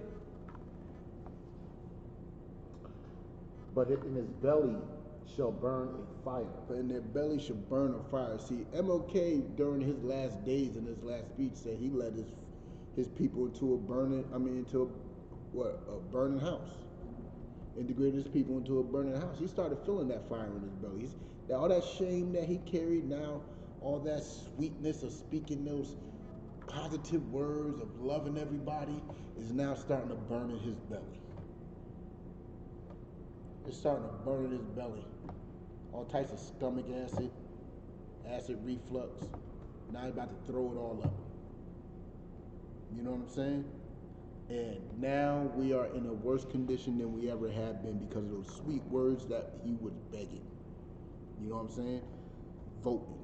But in his belly shall burn a fire. But in their belly shall burn a fire. See, MLK during his last days in his last speech said he led his people into a burning house. Integrated his people into a burning house. He started feeling that fire in his belly. All that shame that he carried, now all that sweetness of speaking those positive words of loving everybody is now starting to burn in his belly. It's starting to burn in his belly. All types of stomach acid reflux. Now he's about to throw it all up. You know what I'm saying? And now we are in a worse condition than we ever have been because of those sweet words that he was begging. You know what I'm saying? Voting.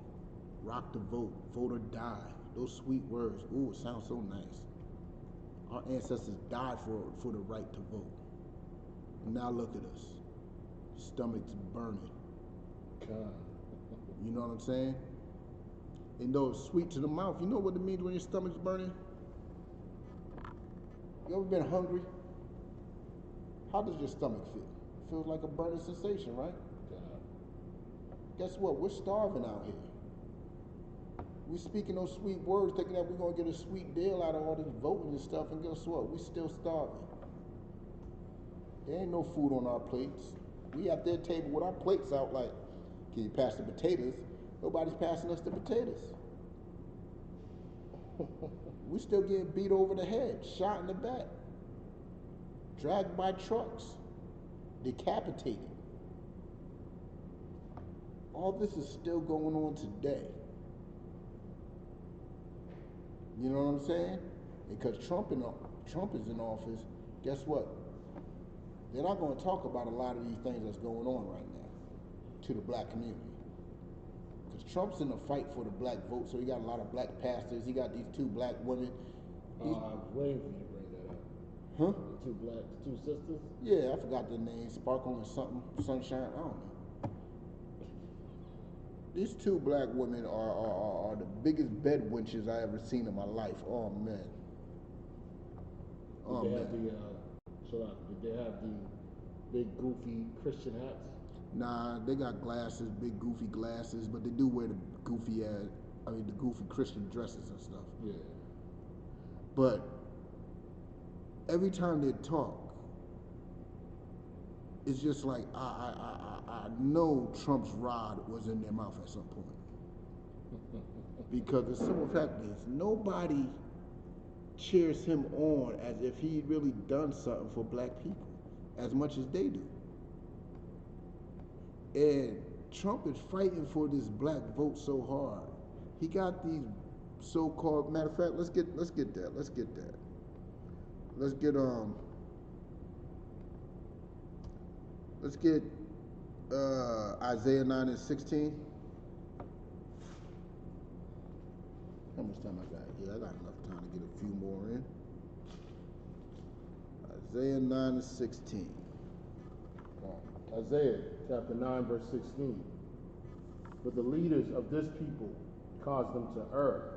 Rock the vote. Vote or die. Those sweet words. Ooh, it sounds so nice. Our ancestors died for the right to vote. Now look at us. Stomachs burning. God. You know what I'm saying? And though it's sweet to the mouth, you know what it means when your stomach's burning? You ever been hungry? How does your stomach feel? It feels like a burning sensation, right? God. Guess what? We're starving out here. We're speaking those sweet words, thinking that we're going to get a sweet deal out of all this voting and stuff, and guess what? We're still starving. There ain't no food on our plates. We at their table with our plates out like, can you pass the potatoes? Nobody's passing us the potatoes. We still getting beat over the head, shot in the back, dragged by trucks, decapitated. All this is still going on today. You know what I'm saying? Because Trump is in office, guess what? They're not going to talk about a lot of these things that's going on right now to the black community. Because Trump's in the fight for the black vote, so he got a lot of black pastors. He got these two black women. I was waiting for you to bring that up. Huh? The two sisters? Yeah, I forgot their names. Sparkle and something, Sunshine, I don't know. These two black women are the biggest bed wenches I ever seen in my life. Oh, man. Did they have did they have the big goofy Christian hats? Nah, they got glasses, big goofy glasses, but they do wear the goofy Christian dresses and stuff. Yeah. But every time they talk, it's just like I know Trump's rod was in their mouth at some point. Because the simple fact is, nobody cheers him on as if he really done something for black people as much as they do. And Trump is fighting for this black vote so hard. He got these so-called, matter of fact, let's get that. Let's get Isaiah 9:16. How much time I got here? I got enough time to get a few more in. Isaiah 9:16. Isaiah chapter 9, verse 16. But the leaders of this people caused them to err.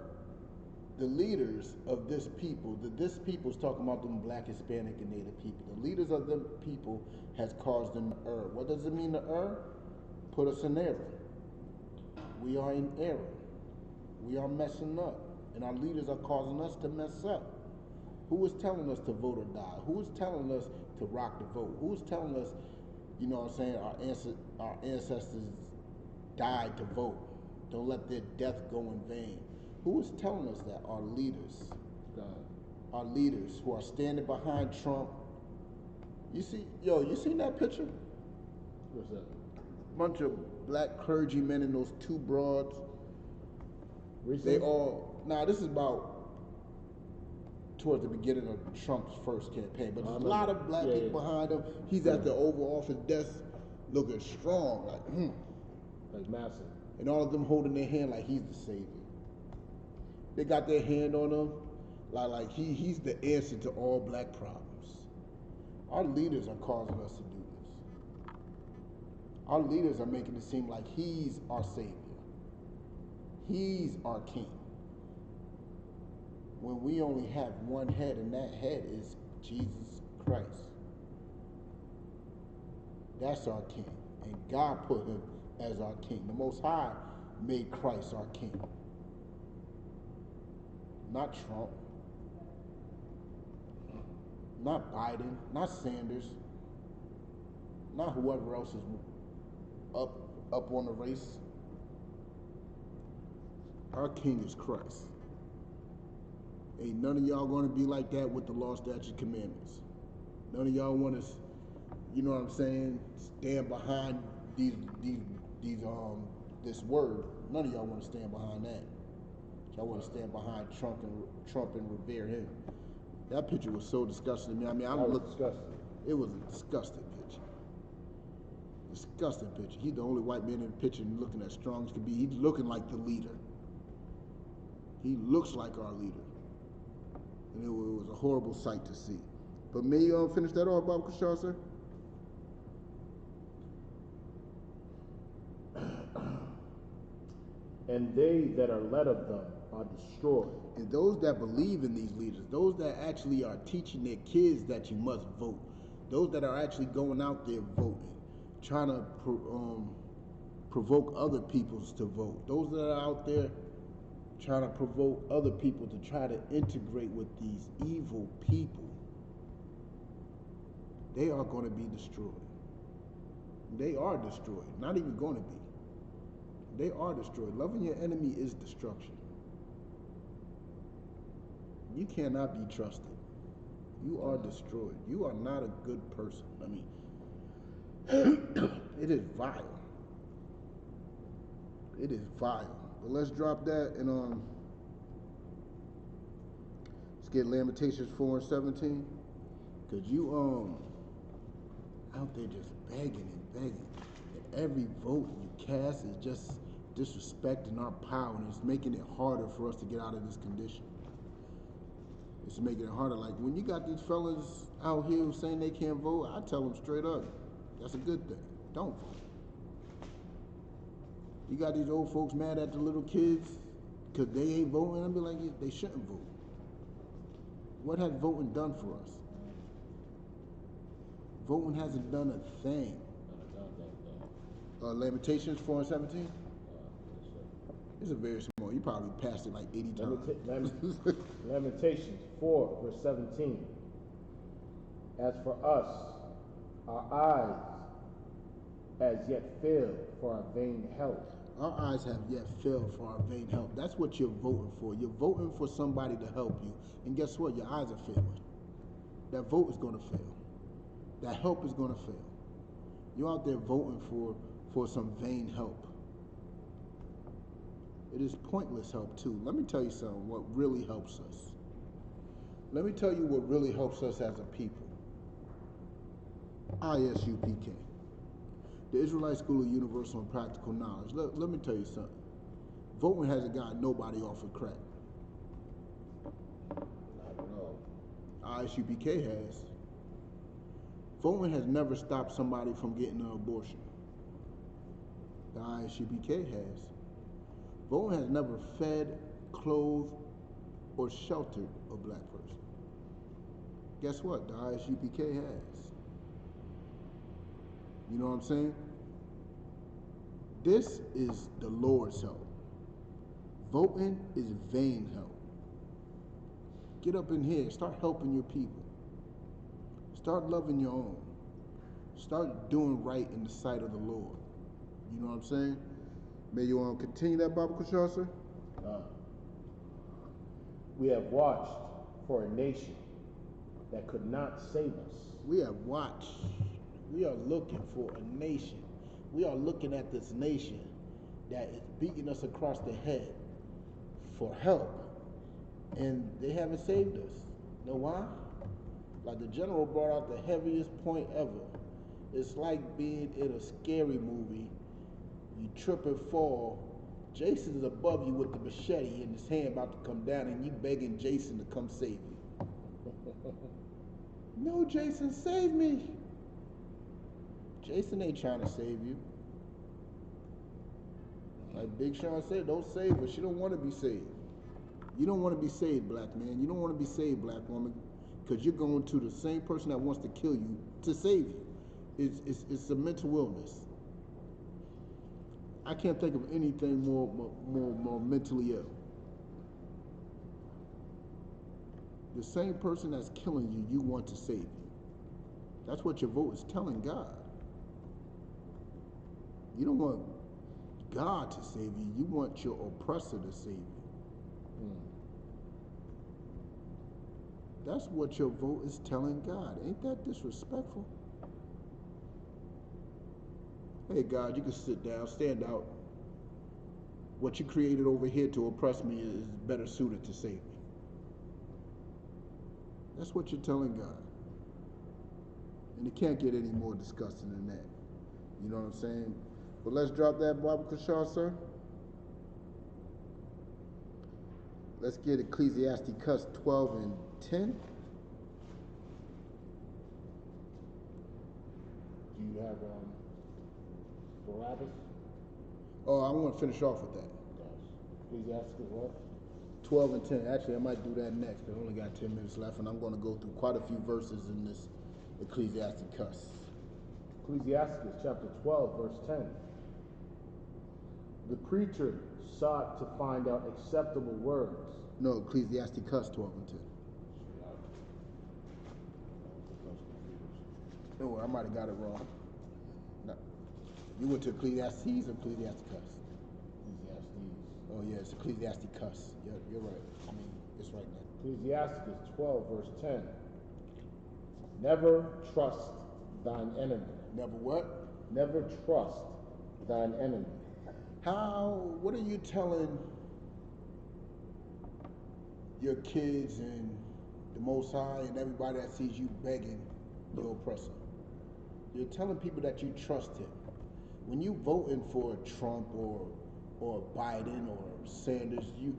The leaders of this people is talking about them black, Hispanic, and Native people. The leaders of them people has caused them to err. What does it mean to err? Put us in error. We are in error. We are messing up. And our leaders are causing us to mess up. Who is telling us to vote or die? Who is telling us to rock the vote? Who's telling us, you know what I'm saying, our ancestors died to vote? Don't let their death go in vain. Who is telling us that? Our leaders. God. Our leaders who are standing behind Trump. You seen that picture? What's that? Bunch of black clergymen and those two broads. Recently? This is about towards the beginning of Trump's first campaign, but there's a lot of black people behind him. He's at the Oval Office desk looking strong, like massive. And all of them holding their hand like he's the savior. They got their hand on him like he's the answer to all black problems. Our leaders are causing us to do this. Our leaders are making it seem like he's our savior. He's our king. When we only have one head, and that head is Jesus Christ. That's our king. And God put him as our king. The Most High made Christ our king. Not Trump. Not Biden. Not Sanders. Not whoever else is up on the race. Our king is Christ. Ain't none of y'all going to be like that with the law, statutes, commandments. None of y'all want to, you know what I'm saying, stand behind this word. None of y'all want to stand behind that. Y'all want to stand behind Trump and revere him. That picture was so disgusting to me. Disgusting. It was a disgusting picture. Disgusting picture. He's the only white man in the picture and looking as strong as could be. He's looking like the leader. He looks like our leader. And it was a horrible sight to see. But may you finish that off, Bob Kushar, sir? And they that are led of them are destroyed. And those that believe in these leaders, those that actually are teaching their kids that you must vote, those that are actually going out there voting, trying to provoke other peoples to vote, those that are out there trying to provoke other people to try to integrate with these evil people, they are going to be destroyed. They are destroyed. Not even going to be. They are destroyed. Loving your enemy is destruction. You cannot be trusted. You are destroyed. You are not a good person. I mean, it is vile. It is vile. But let's drop that and let's get Lamentations 4 and 17. Cause you out there just begging and begging. And every vote you cast is just disrespecting our power, and it's making it harder for us to get out of this condition. It's making it harder. Like when you got these fellas out here saying they can't vote, I tell them straight up, that's a good thing. Don't vote. You got these old folks mad at the little kids because they ain't voting. I'll be like, they shouldn't vote. What has voting done for us? Voting hasn't done a thing. Lamentations 4 and 17? It's a very small. You probably passed it like 80 times. Lamentations 4, verse 17. As for us, our eyes as yet failed for our vain help. Our eyes have yet failed for our vain help. That's what you're voting for. You're voting for somebody to help you. And guess what? Your eyes are failing. That vote is going to fail. That help is going to fail. You're out there voting for some vain help. It is pointless help too. Let me tell you something, what really helps us. Let me tell you what really helps us as a people. ISUPK. The Israelite School of Universal and Practical Knowledge. Let me tell you something. Voting hasn't got nobody off of crack. Not at all. ISUPK has. Voting has never stopped somebody from getting an abortion. The ISUPK has. Voting has never fed, clothed, or sheltered a black person. Guess what? The ISUPK has. You know what I'm saying? This is the Lord's help. Voting is vain help. Get up in here. Start helping your people. Start loving your own. Start doing right in the sight of the Lord. You know what I'm saying? May you want to continue that, Baba Kushal, sir? We have watched for a nation that could not save us. We have watched. We are looking for a nation. We are looking at this nation that is beating us across the head for help. And they haven't saved us. You know why? Like the general brought out the heaviest point ever. It's like being in a scary movie. You trip and fall. Jason is above you with the machete in his hand about to come down, and you begging Jason to come save you. No, Jason, save me. Jason ain't trying to save you. Like Big Sean said, don't save her. She don't want to be saved. You don't want to be saved, black man. You don't want to be saved, black woman, because you're going to the same person that wants to kill you to save you. It's a mental illness. I can't think of anything more mentally ill. The same person that's killing you, you want to save you. That's what your vote is telling God. You don't want God to save you. You want your oppressor to save you. That's what your vote is telling God. Ain't that disrespectful? Hey, God, you can sit down, stand out. What you created over here to oppress me is better suited to save me. That's what you're telling God. And it can't get any more disgusting than that. You know what I'm saying? But let's drop that, Baba Kushal, sir. Let's get Ecclesiasticus 12 and 10. Do you have Barabbas? Oh, I want to finish off with that. Yes. Ecclesiasticus what? 12 and 10. Actually, I might do that next. I only got 10 minutes left, and I'm going to go through quite a few verses in this Ecclesiasticus. Ecclesiasticus chapter 12, verse 10. The preacher sought to find out acceptable words. No, Ecclesiasticus 12 and 10. No, I might have got it wrong. No. You went to Ecclesiastes or Ecclesiasticus? Ecclesiastes. Oh, yeah, it's Ecclesiasticus. You're right. I mean, it's right now. Ecclesiasticus 12, verse 10. Never trust thine enemy. Never what? Never trust thine enemy. What are you telling your kids and the Most High and everybody that sees you begging your oppressor? You're telling people that you trust him. When you voting for Trump or Biden or Sanders, you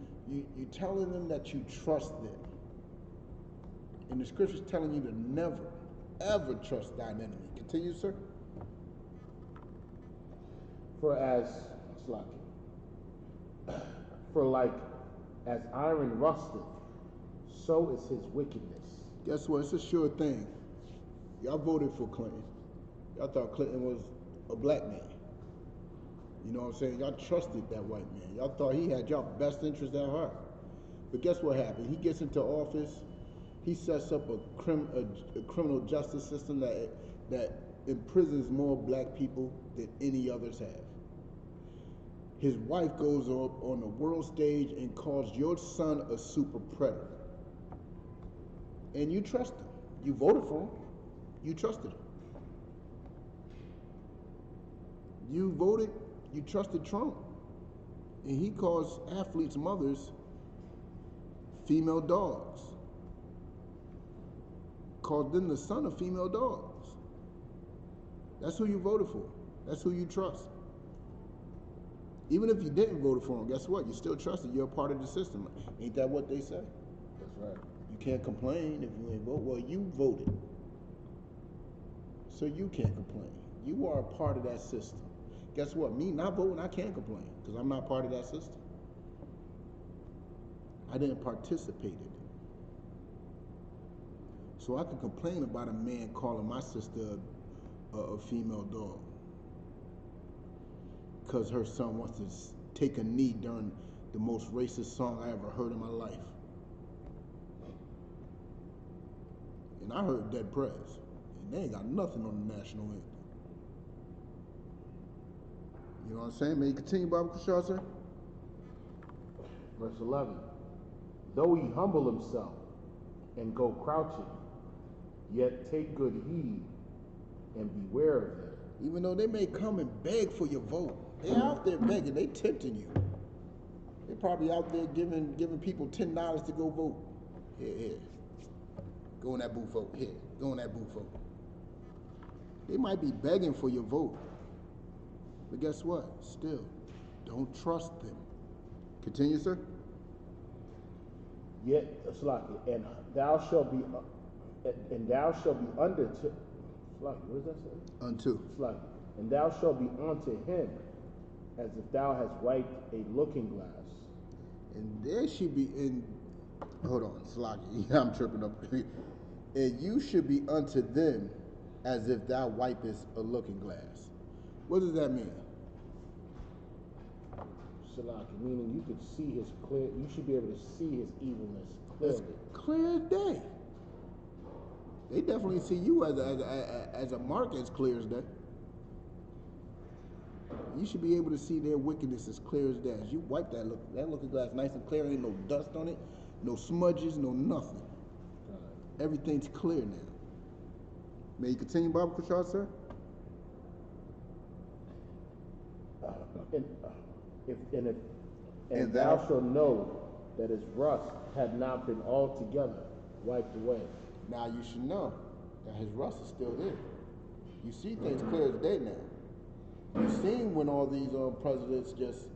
telling them that you trust them. And the scripture's telling you to never, ever trust thine enemy. Continue, sir. For like as iron rusteth, so is his wickedness. Guess what? It's a sure thing. Y'all voted for Clinton. Y'all thought Clinton was a black man. You know what I'm saying? Y'all trusted that white man. Y'all thought he had y'all best interest at heart. But guess what happened? He gets into office. He sets up a criminal justice system that imprisons more black people than any others have. His wife goes up on the world stage and calls your son a super predator. And you trust him. You voted for him. You trusted him. You voted, you trusted Trump. And he calls athletes' mothers female dogs. Called them the son of female dogs. That's who you voted for. That's who you trust. Even if you didn't vote for him, guess what? You still trusted. You're a part of the system. Ain't that what they say? That's right. You can't complain if you ain't vote. Well, you voted. So you can't complain. You are a part of that system. Guess what? Me not voting, I can't complain because I'm not part of that system. I didn't participate in it. So I can complain about a man calling my sister a female dog because her son wants to take a knee during the most racist song I ever heard in my life. And I heard Dead Prez. They ain't got nothing on the national anthem. You know what I'm saying? May you continue, Baba Kushar, sir? Verse 11. Though he humble himself and go crouching, yet take good heed and beware of them. Even though they may come and beg for your vote, they out there begging, they tempting you. They're probably out there giving people $10 to go vote. Here. Go in that booth vote. Here, go in that booth vote. They might be begging for your vote. But guess what? Still, don't trust them. Continue, sir. Yet, and thou shalt be under to, what does that say? Unto. And thou shalt be unto him as if thou hast wiped a looking glass. And there should be hold on, Sluggy, I'm tripping up. And you should be unto them as if thou wipest a looking glass. What does that mean? Salaki, meaning you could see his clear, you should be able to see his evilness clearly. It's clear as day. They definitely see you as a mark as clear as day. You should be able to see their wickedness as clear as day. As you wipe that looking glass nice and clear, ain't no dust on it, no smudges, no nothing. Everything's clear now. May you continue, Baba Kushar, sir? And thou shalt know that his rust had not been altogether wiped away. Now you should know that his rust is still there. You see things clear as day now. You've seen when all these presidents just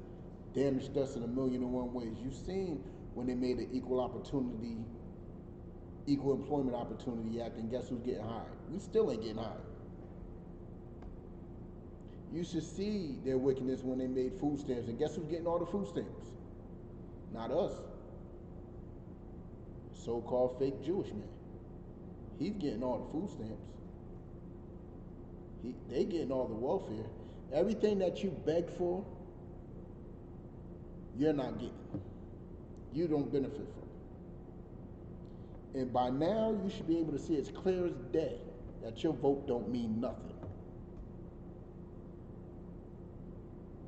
damaged us in 1,000,001 ways. You've seen when they made the Equal Employment Opportunity Act, and guess who's getting hired? We still ain't getting hired. You should see their wickedness when they made food stamps, and guess who's getting all the food stamps? Not us. So-called fake Jewish man. He's getting all the food stamps. They getting all the welfare. Everything that you begged for, you're not getting. You don't benefit from it. And by now, you should be able to see as clear as day that your vote don't mean nothing.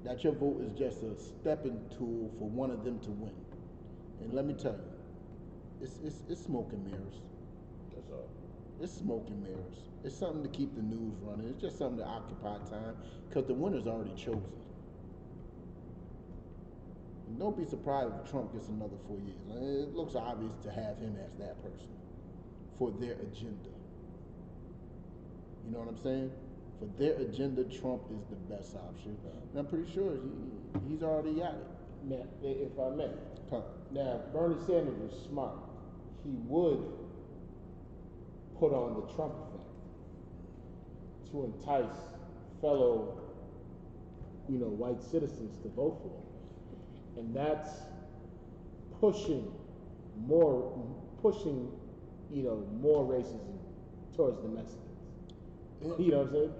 That your vote is just a stepping tool for one of them to win. And let me tell you, it's smoke and mirrors. That's all. It's smoke and mirrors. It's something to keep the news running. It's just something to occupy time because the winner's already chosen. And don't be surprised if Trump gets another 4 years. It looks obvious to have him as that person for their agenda. You know what I'm saying? For their agenda, Trump is the best option. And I'm pretty sure he's already at it. Now, if I may. Huh. Now, if Bernie Sanders was smart, he would put on the Trump effect to entice fellow, white citizens to vote for him. And that's pushing more racism towards the Mexicans. You know what I'm saying?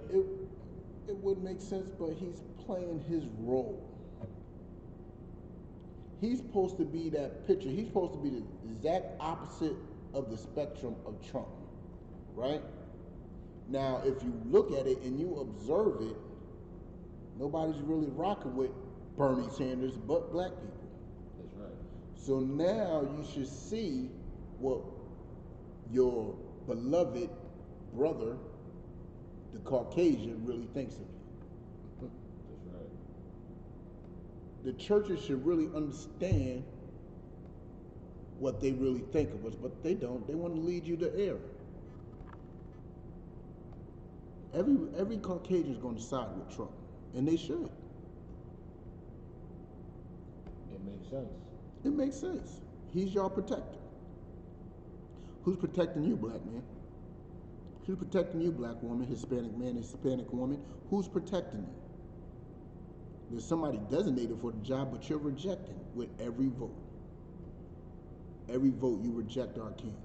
It would make sense, but he's playing his role. He's supposed to be that picture. He's supposed to be the exact opposite of the spectrum of Trump, right? Now, if you look at it and you observe it, nobody's really rocking with Bernie Sanders but black people. That's right. So now you should see what your beloved brother, the Caucasian, really thinks of you. That's right. The churches should really understand what they really think of us, but they don't. They want to lead you to error. Every Caucasian is going to side with Trump, and they should. It makes sense. It makes sense. He's your protector. Who's protecting you, black man? Who's protecting you, black woman, Hispanic man, Hispanic woman? Who's protecting you? There's somebody designated for the job, but you're rejecting with every vote. Every vote you reject our king.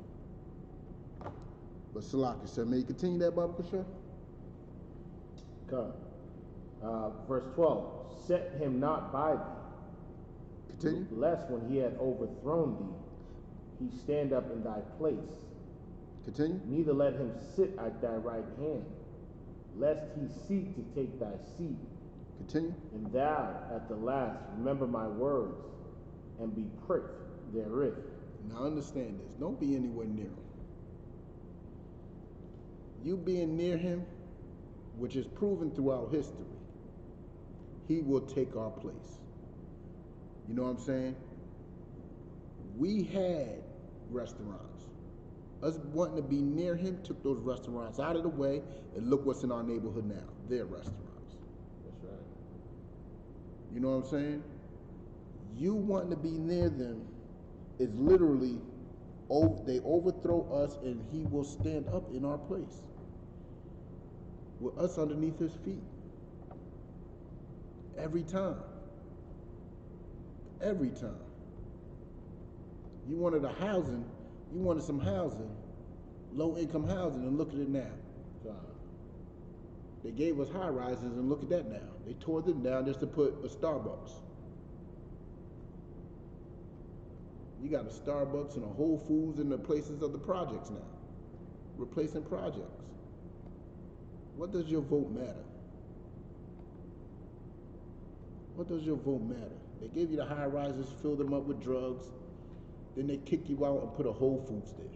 But Salaki, sir, may you continue that, Baba Kushar? Come. Verse 12. Set him not by thee. Continue. Lest when he had overthrown thee, he stand up in thy place. Continue. Neither let him sit at thy right hand, lest he seek to take thy seat. Continue. And thou, at the last, remember my words, and be pricked therewith. Now understand this. Don't be anywhere near him. You being near him, which is proven throughout history, he will take our place. You know what I'm saying? We had restaurants. Us wanting to be near him took those restaurants out of the way, and look what's in our neighborhood now. They're restaurants. That's right. You know what I'm saying? You wanting to be near them is literally, they overthrow us and he will stand up in our place with us underneath his feet. Every time. Every time. You wanted some housing, low income housing, and look at it now. They gave us high rises and look at that now. They tore them down just to put a Starbucks. You got a Starbucks and a Whole Foods in the places of the projects now. Replacing projects. What does your vote matter? What does your vote matter? They gave you the high rises, fill them up with drugs, then they kick you out and put a Whole Foods there.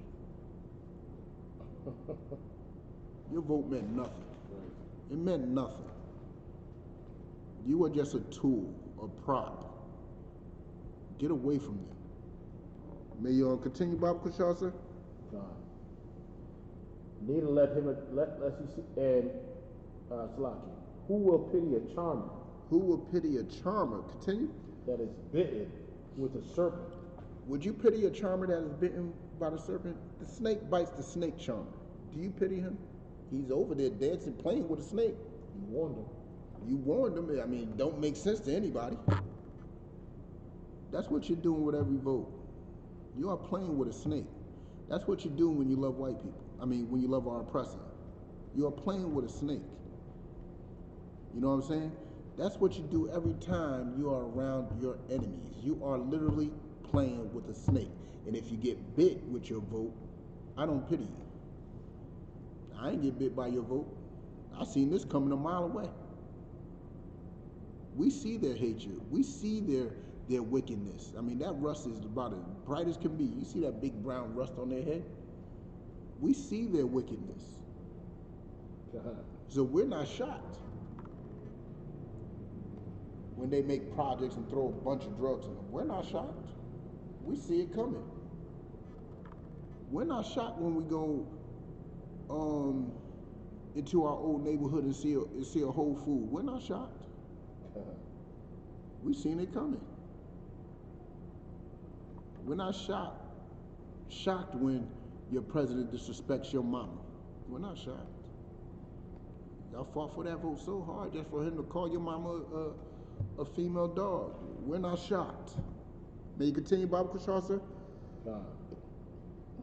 Your vote meant nothing. Right. It meant nothing. You were just a tool, a prop. Get away from them. May you continue, Bob Kushar, sir? God. Neither let him, let's see, and Salaki, who will pity a charmer? Who will pity a charmer? Continue. That is bitten with a serpent. Would you pity a charmer that is bitten by the serpent? The snake bites the snake charmer. Do you pity him? He's over there dancing, playing with a snake. You warned him. You warned him. I mean, don't make sense to anybody. That's what you're doing with every vote. You are playing with a snake. That's what you do when you love white people. I mean, when you love our oppressor. You are playing with a snake. You know what I'm saying? That's what you do every time you are around your enemies. You are literally playing with a snake. And if you get bit with your vote, I don't pity you. I ain't get bit by your vote. I seen this coming a mile away. We see their hatred. We see their wickedness. I mean, that rust is about as bright as can be. You see that big brown rust on their head? We see their wickedness. So we're not shocked when they make projects and throw a bunch of drugs in them. We're not shocked. We see it coming. We're not shocked when we go into our old neighborhood and see a Whole Food. We're not shocked. We've seen it coming. We're not shocked when your president disrespects your mama. We're not shocked. Y'all fought for that vote so hard just for him to call your mama a female dog. We're not shocked. May you continue, Baba Kushar, sir?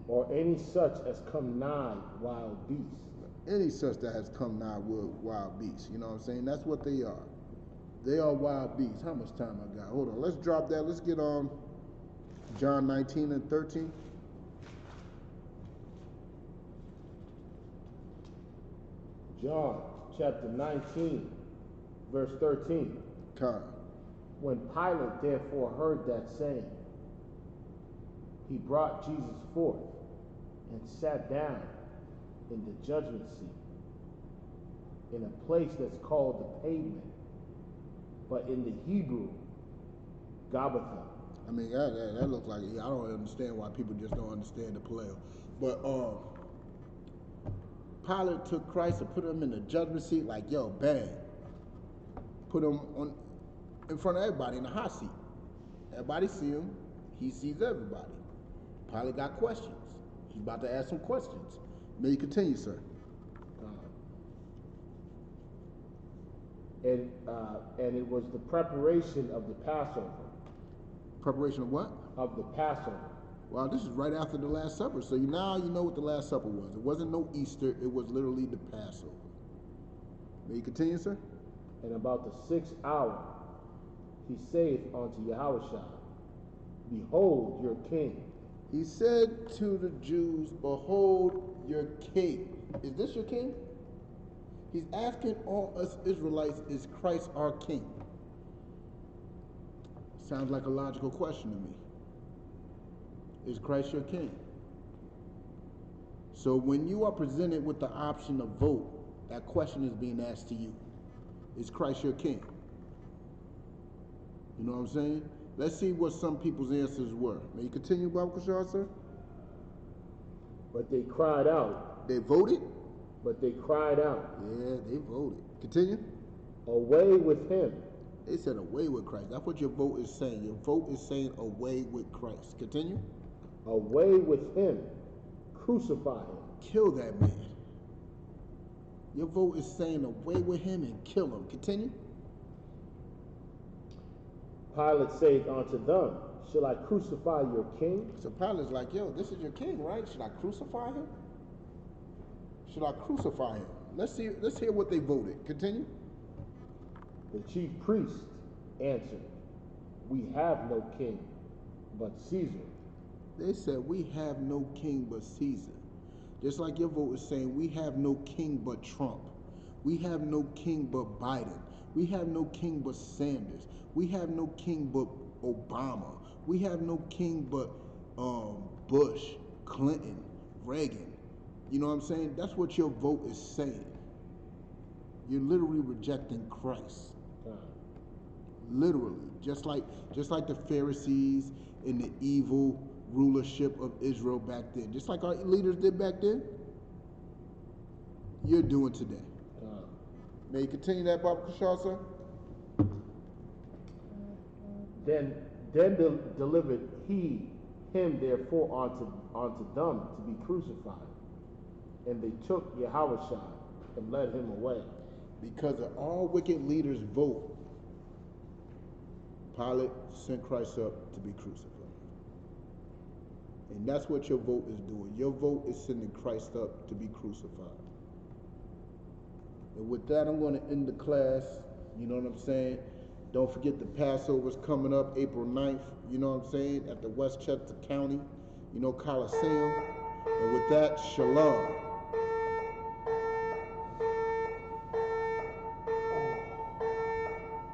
Or any such as come nigh wild beasts. Any such that has come nigh wild beasts. You know what I'm saying? That's what they are. They are wild beasts. How much time I got? Hold on. Let's drop that. Let's get on John 19 and 13. John chapter 19, verse 13. Con. When Pilate therefore heard that saying, he brought Jesus forth and sat down in the judgment seat in a place that's called the pavement, but in the Hebrew, Gabbatha. I mean, that looks like, I don't understand why people just don't understand the play. But Pilate took Christ and put him in the judgment seat like, yo, bang. Put him in front of everybody in the hot seat. Everybody see him. He sees everybody. Pilate got questions. He's about to ask some questions. May you continue, sir. And it was the preparation of the Passover. Preparation of what? Of the Passover. Well, this is right after the Last Supper, so now you know what the Last Supper was. It wasn't no Easter, it was literally the Passover. May you continue, sir? And about the 6th hour, he saith unto Yahushua, behold your king. He said to the Jews, behold your king. Is this your king? He's asking all us Israelites, is Christ our king? Sounds like a logical question to me. Is Christ your king? So when you are presented with the option to vote, that question is being asked to you. Is Christ your king? You know what I'm saying? Let's see what some people's answers were. May you continue, Baba Kushar, sir? But they cried out. They voted? But they cried out. Yeah, they voted. Continue. Away with him. They said away with Christ. That's what your vote is saying. Your vote is saying away with Christ. Continue. Away with him. Crucify him. Kill that man. Your vote is saying away with him and kill him. Continue. Pilate saith unto them, shall I crucify your king? So Pilate's like, yo, this is your king, right? Should I crucify him? Should I crucify him? Let's hear what they voted. Continue. The chief priest answered, we have no king but Caesar. They said, we have no king but Caesar. Just like your vote is saying, we have no king but Trump. We have no king but Biden. We have no king but Sanders. We have no king but Obama. We have no king but Bush, Clinton, Reagan. You know what I'm saying? That's what your vote is saying. You're literally rejecting Christ. Literally. Just like the Pharisees and the evil rulership of Israel back then. Just like our leaders did back then, you're doing today. May you continue that, Baba Kushar, sir? Then delivered he him therefore unto them to be crucified. And they took Yahushua and led him away. Because of all wicked leaders' vote, Pilate sent Christ up to be crucified. And that's what your vote is doing. Your vote is sending Christ up to be crucified. And with that, I'm going to end the class. You know what I'm saying? Don't forget the Passover's coming up April 9th, you know what I'm saying, at the Westchester County, Coliseum. And with that, shalom.